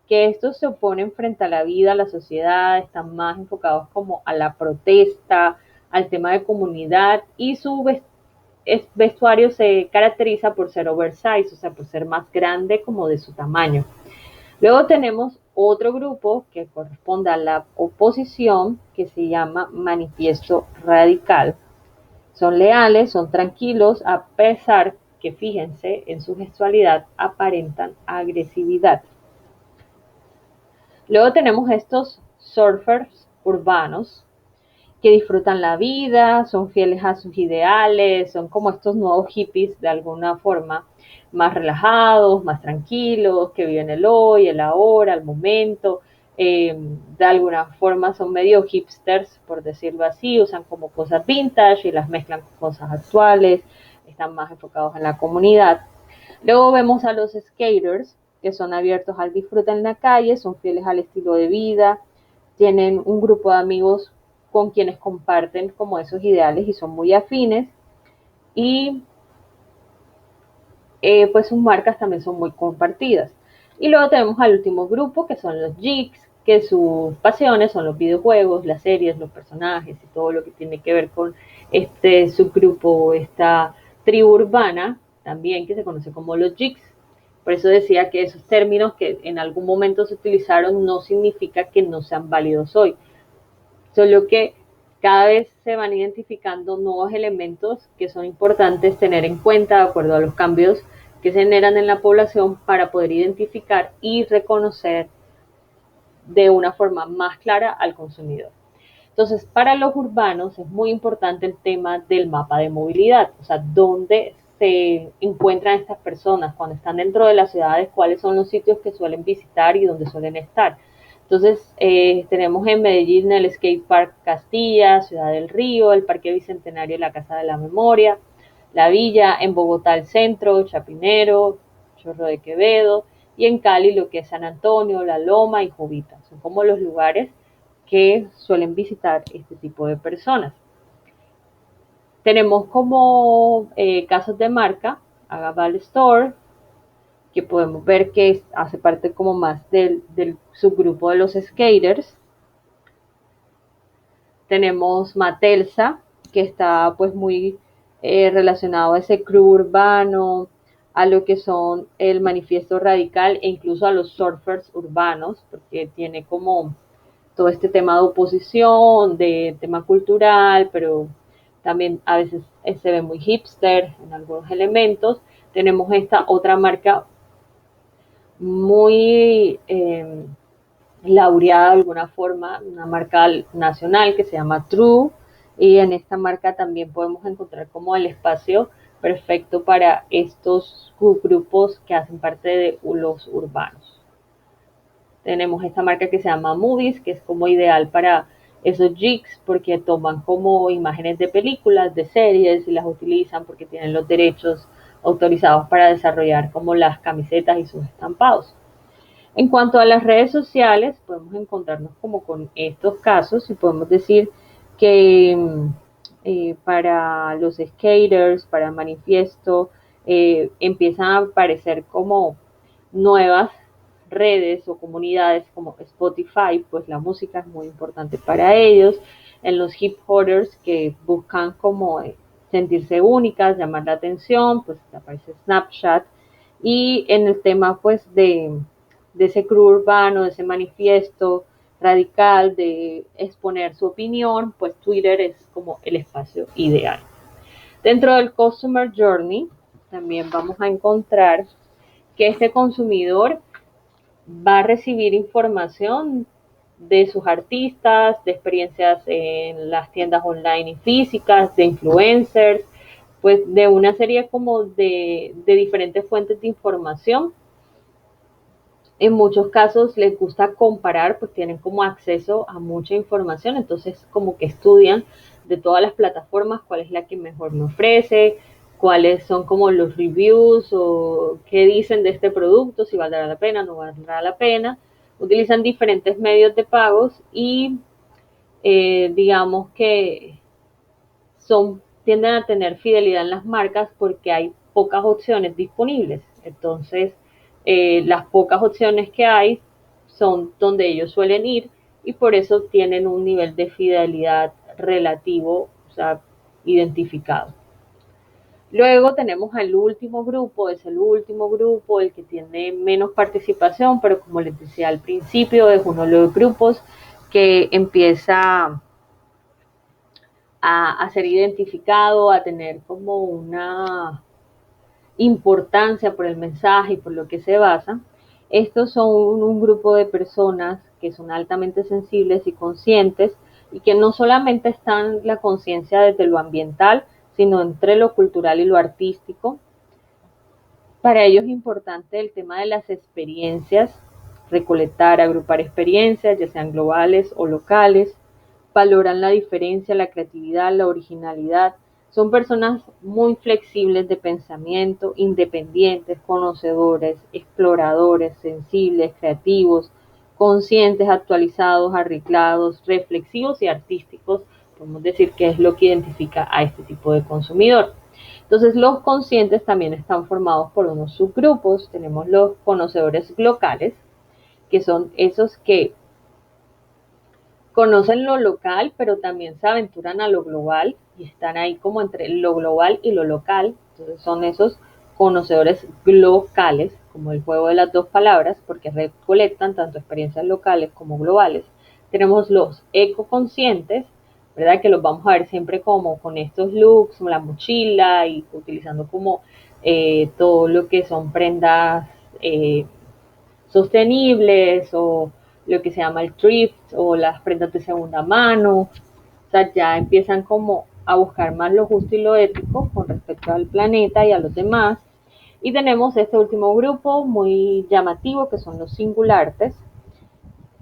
que estos se oponen frente a la vida, a la sociedad, están más enfocados como a la protesta, al tema de comunidad, y su vestuario se caracteriza por ser oversize, o sea, por ser más grande como de su tamaño. Luego tenemos otro grupo que corresponde a la oposición, que se llama Manifiesto Radical. Son leales, son tranquilos, a pesar que, fíjense, en su gestualidad aparentan agresividad. Luego tenemos estos surfers urbanos, que disfrutan la vida, son fieles a sus ideales, son como estos nuevos hippies de alguna forma, más relajados, más tranquilos, que viven el hoy, el ahora, el momento. De alguna forma son medio hipsters, por decirlo así, usan como cosas vintage y las mezclan con cosas actuales, están más enfocados en la comunidad. Luego vemos a los skaters, que son abiertos al disfrute en la calle, son fieles al estilo de vida, tienen un grupo de amigos con quienes comparten como esos ideales y son muy afines, y pues sus marcas también son muy compartidas. Y luego tenemos al último grupo, que son los jigs, que sus pasiones son los videojuegos, las series, los personajes y todo lo que tiene que ver con este subgrupo, esta tribu urbana, también que se conoce como los geeks. Por eso decía que esos términos que en algún momento se utilizaron no significa que no sean válidos hoy, solo que cada vez se van identificando nuevos elementos que son importantes tener en cuenta de acuerdo a los cambios que se generan en la población para poder identificar y reconocer de una forma más clara al consumidor. Entonces, para los urbanos es muy importante el tema del mapa de movilidad, o sea, dónde se encuentran estas personas cuando están dentro de las ciudades, cuáles son los sitios que suelen visitar y dónde suelen estar. Entonces, tenemos en Medellín el Skate Park Castilla, Ciudad del Río, el Parque Bicentenario y la Casa de la Memoria, La Villa, en Bogotá el Centro, Chapinero, Chorro de Quevedo, y en Cali lo que es San Antonio, La Loma y Jovita. Son como los lugares que suelen visitar este tipo de personas. Tenemos como casos de marca, Agabal Store, que podemos ver que hace parte como más del subgrupo de los skaters. Tenemos Matelsa, que está pues muy relacionado a ese crew urbano, a lo que son el manifiesto radical e incluso a los surfers urbanos, porque tiene como todo este tema de oposición, de tema cultural, pero también a veces se ve muy hipster en algunos elementos. Tenemos esta otra marca muy laureada de alguna forma, una marca nacional que se llama True, y en esta marca también podemos encontrar como el espacio perfecto para estos grupos que hacen parte de los urbanos. Tenemos esta marca que se llama Movies, que es como ideal para esos jigs porque toman como imágenes de películas, de series y las utilizan porque tienen los derechos autorizados para desarrollar como las camisetas y sus estampados. En cuanto a las redes sociales, podemos encontrarnos como con estos casos y podemos decir que para los skaters, para Manifiesto, empiezan a aparecer como nuevas redes o comunidades como Spotify, pues la música es muy importante para ellos. En los hip hoppers que buscan como sentirse únicas, llamar la atención, pues aparece Snapchat. Y en el tema pues de ese crew urbano, de ese manifiesto radical, de exponer su opinión, pues Twitter es como el espacio ideal. Dentro del Customer Journey también vamos a encontrar que este consumidor va a recibir información de sus artistas, de experiencias en las tiendas online y físicas, de influencers, pues de una serie como de diferentes fuentes de información. En muchos casos les gusta comparar, pues tienen como acceso a mucha información, entonces como que estudian de todas las plataformas cuál es la que mejor me ofrece, cuáles son como los reviews o qué dicen de este producto, si valdrá la pena, no valdrá la pena. Utilizan diferentes medios de pagos y digamos que tienden a tener fidelidad en las marcas porque hay pocas opciones disponibles. Entonces, las pocas opciones que hay son donde ellos suelen ir y por eso tienen un nivel de fidelidad relativo, o sea, identificado. Luego tenemos al último grupo, es el último grupo, el que tiene menos participación, pero como les decía al principio, es uno de los grupos que empieza a ser identificado, a tener como una importancia por el mensaje y por lo que se basa. Estos son un grupo de personas que son altamente sensibles y conscientes y que no solamente están la conciencia desde lo ambiental, sino entre lo cultural y lo artístico. Para ellos es importante el tema de las experiencias, recolectar, agrupar experiencias, ya sean globales o locales, valoran la diferencia, la creatividad, la originalidad. Son personas muy flexibles de pensamiento, independientes, conocedores, exploradores, sensibles, creativos, conscientes, actualizados, arreglados, reflexivos y artísticos. Podemos decir que es lo que identifica a este tipo de consumidor. Entonces, los conscientes también están formados por unos subgrupos. Tenemos los conocedores locales, que son esos que conocen lo local, pero también se aventuran a lo global y están ahí como entre lo global y lo local. Entonces son esos conocedores locales, como el juego de las dos palabras, porque recolectan tanto experiencias locales como globales. Tenemos los ecoconscientes, ¿verdad? Que los vamos a ver siempre como con estos looks, la mochila y utilizando como todo lo que son prendas sostenibles o lo que se llama el thrift o las prendas de segunda mano. O sea, ya empiezan como a buscar más lo justo y lo ético con respecto al planeta y a los demás. Y tenemos este último grupo muy llamativo que son los singulartes,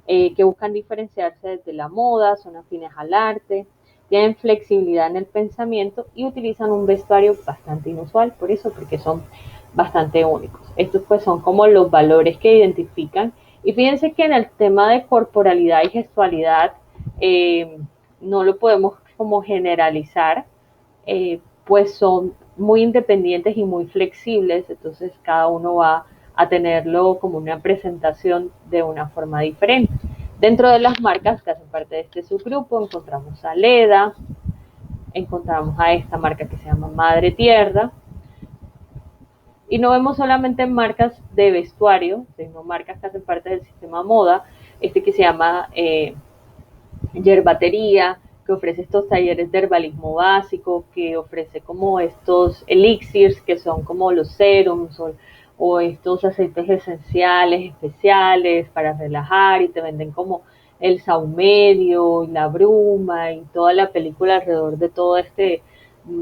que buscan diferenciarse desde la moda, son afines al arte, tienen flexibilidad en el pensamiento y utilizan un vestuario bastante inusual, por eso, porque son bastante únicos. Estos pues son como los valores que identifican. Y fíjense que en el tema de corporalidad y gestualidad no lo podemos como generalizar, pues son muy independientes y muy flexibles, entonces cada uno va a tenerlo como una presentación de una forma diferente. Dentro de las marcas que hacen parte de este subgrupo encontramos a Leda, encontramos a esta marca que se llama Madre Tierra, y no vemos solamente marcas de vestuario, sino marcas que hacen parte del sistema moda, este que se llama Yerbatería, que ofrece estos talleres de herbalismo básico, que ofrece como estos elixirs, que son como los serums o estos aceites esenciales especiales para relajar, y te venden como el saumerio y la bruma y toda la película alrededor de todo este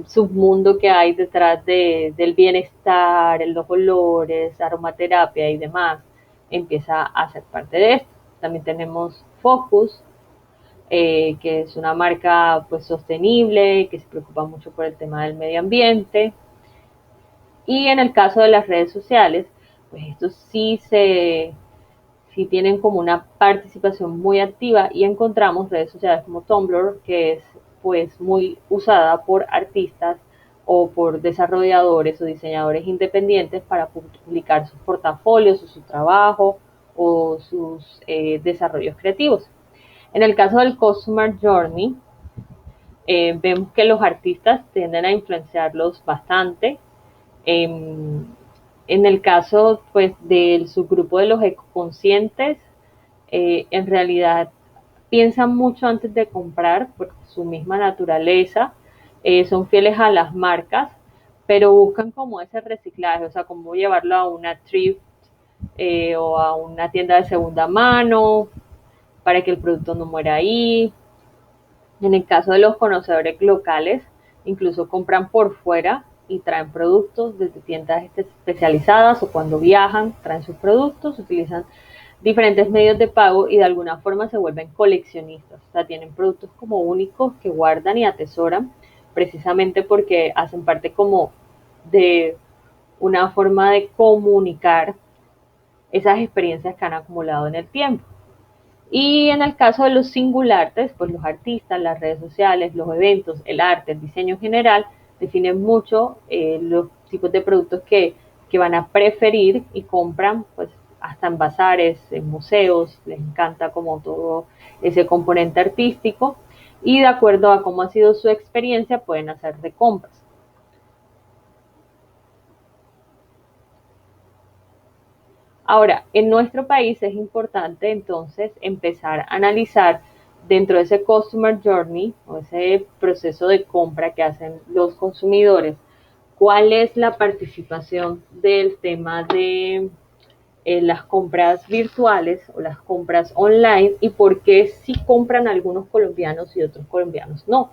submundo que hay detrás del bienestar, los olores, aromaterapia y demás, empieza a ser parte de esto. También tenemos Focus, que es una marca pues sostenible, que se preocupa mucho por el tema del medio ambiente. Y en el caso de las redes sociales, pues estos sí tienen como una participación muy activa, y encontramos redes sociales como Tumblr, que es pues muy usada por artistas o por desarrolladores o diseñadores independientes para publicar sus portafolios o su trabajo o sus desarrollos creativos. En el caso del Customer Journey, vemos que los artistas tienden a influenciarlos bastante. En el caso pues, del subgrupo de los ecoconscientes, en realidad piensan mucho antes de comprar por su misma naturaleza, son fieles a las marcas, pero buscan como ese reciclaje, o sea, cómo llevarlo a una thrift o a una tienda de segunda mano para que el producto no muera ahí. En el caso de los conocedores locales, incluso compran por fuera y traen productos desde tiendas especializadas, o cuando viajan traen sus productos, utilizan diferentes medios de pago y de alguna forma se vuelven coleccionistas. O sea, tienen productos como únicos que guardan y atesoran precisamente porque hacen parte como de una forma de comunicar esas experiencias que han acumulado en el tiempo. Y en el caso de los singulartes, pues los artistas, las redes sociales, los eventos, el arte, el diseño en general, definen mucho los tipos de productos que van a preferir y compran, pues hasta en bazares, en museos, les encanta como todo ese componente artístico, y de acuerdo a cómo ha sido su experiencia pueden hacer de compras. Ahora, en nuestro país es importante entonces empezar a analizar dentro de ese Customer Journey o ese proceso de compra que hacen los consumidores, cuál es la participación del tema de las compras virtuales o las compras online, y por qué sí compran algunos colombianos y otros colombianos no.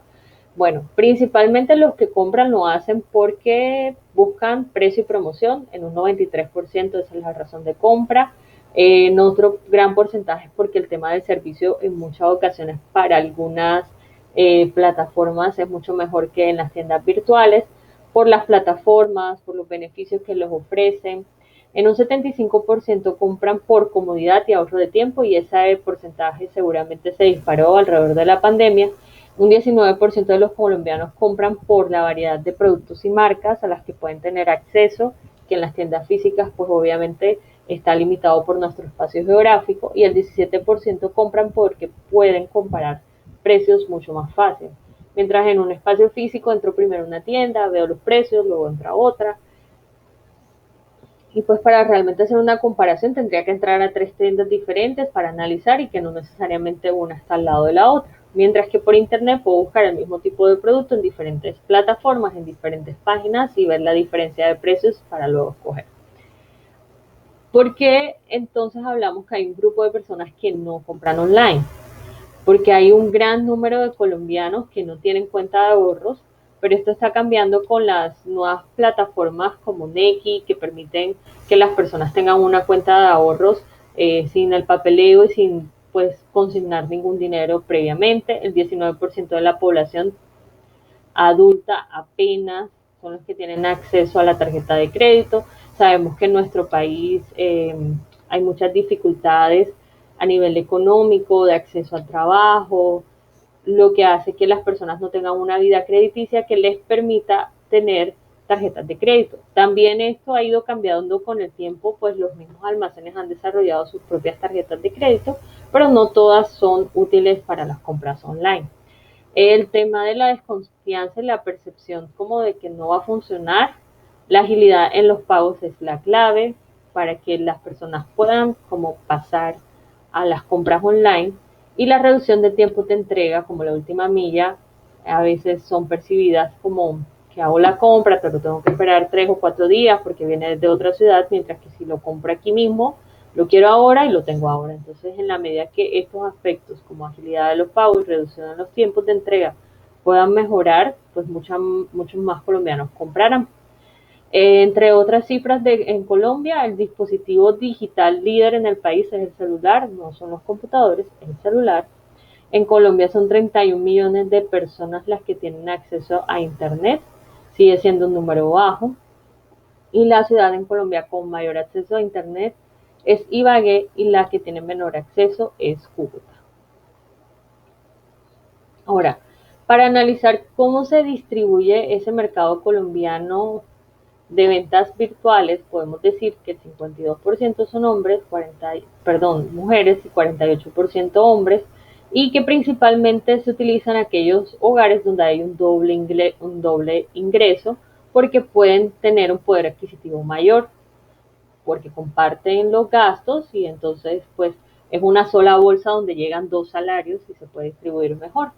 Bueno, principalmente los que compran lo hacen porque buscan precio y promoción en un 93%, esa es la razón de compra. En otro gran porcentaje es porque el tema del servicio en muchas ocasiones para algunas plataformas es mucho mejor que en las tiendas virtuales, por las plataformas, por los beneficios que les ofrecen. En un 75% compran por comodidad y ahorro de tiempo, y ese porcentaje seguramente se disparó alrededor de la pandemia. Un 19% de los colombianos compran por la variedad de productos y marcas a las que pueden tener acceso, que en las tiendas físicas pues obviamente está limitado por nuestro espacio geográfico, y el 17% compran porque pueden comparar precios mucho más fácil. Mientras en un espacio físico entro primero a una tienda, veo los precios, luego entro a otra, y pues para realmente hacer una comparación tendría que entrar a 3 tiendas diferentes para analizar, y que no necesariamente una está al lado de la otra. Mientras que por internet puedo buscar el mismo tipo de producto en diferentes plataformas, en diferentes páginas, y ver la diferencia de precios para luego escoger. ¿Por qué entonces hablamos que hay un grupo de personas que no compran online? Porque hay un gran número de colombianos que no tienen cuenta de ahorros, pero esto está cambiando con las nuevas plataformas como Nequi, que permiten que las personas tengan una cuenta de ahorros sin el papeleo y sin pues consignar ningún dinero previamente. El 19% de la población adulta apenas son los que tienen acceso a la tarjeta de crédito. Sabemos que en nuestro país hay muchas dificultades a nivel económico, de acceso al trabajo, lo que hace que las personas no tengan una vida crediticia que les permita tener tarjetas de crédito. También esto ha ido cambiando con el tiempo, pues los mismos almacenes han desarrollado sus propias tarjetas de crédito, pero no todas son útiles para las compras online. El tema de la desconfianza y la percepción como de que no va a funcionar, la agilidad en los pagos es la clave para que las personas puedan como pasar a las compras online, y la reducción de tiempo de entrega como la última milla a veces son percibidas como que hago la compra pero tengo que esperar 3 o 4 días porque viene desde otra ciudad, mientras que si lo compro aquí mismo lo quiero ahora y lo tengo ahora. Entonces, en la medida que estos aspectos como agilidad de los pagos y reducción de los tiempos de entrega puedan mejorar, pues muchos más colombianos comprarán. Entre otras cifras en Colombia, el dispositivo digital líder en el país es el celular, no son los computadores, es el celular. En Colombia son 31 millones de personas las que tienen acceso a Internet, sigue siendo un número bajo. Y la ciudad en Colombia con mayor acceso a Internet es Ibagué, y la que tiene menor acceso es Cúcuta. Ahora, para analizar cómo se distribuye ese mercado colombiano de ventas virtuales, podemos decir que el 52% son mujeres y 48% hombres, y que principalmente se utilizan aquellos hogares donde hay un doble ingreso, porque pueden tener un poder adquisitivo mayor, porque comparten los gastos, y entonces pues es una sola bolsa donde llegan 2 salarios y se puede distribuir mejor.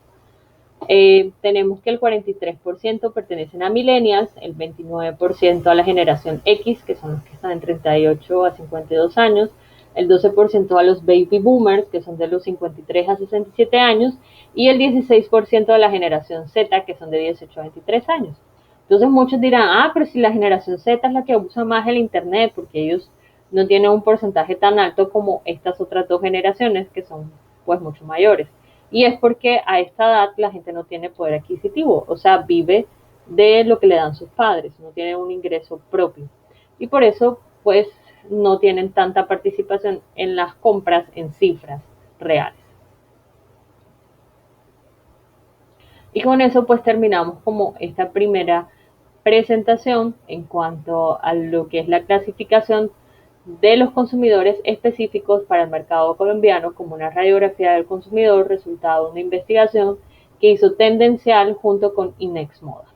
Tenemos que el 43% pertenecen a millennials, el 29% a la generación X, que son los que están en 38 a 52 años, el 12% a los baby boomers, que son de los 53 a 67 años, y el 16% a la generación Z, que son de 18 a 23 años. Entonces muchos dirán, pero si la generación Z es la que usa más el Internet, porque ellos no tienen un porcentaje tan alto como estas otras 2 generaciones, que son pues mucho mayores. Y es porque a esta edad la gente no tiene poder adquisitivo, o sea, vive de lo que le dan sus padres, no tiene un ingreso propio. Y por eso, pues, no tienen tanta participación en las compras en cifras reales. Y con eso, pues, terminamos como esta primera presentación en cuanto a lo que es la clasificación de los consumidores específicos para el mercado colombiano, como una radiografía del consumidor resultado de una investigación que hizo Tendencial junto con Inex Moda.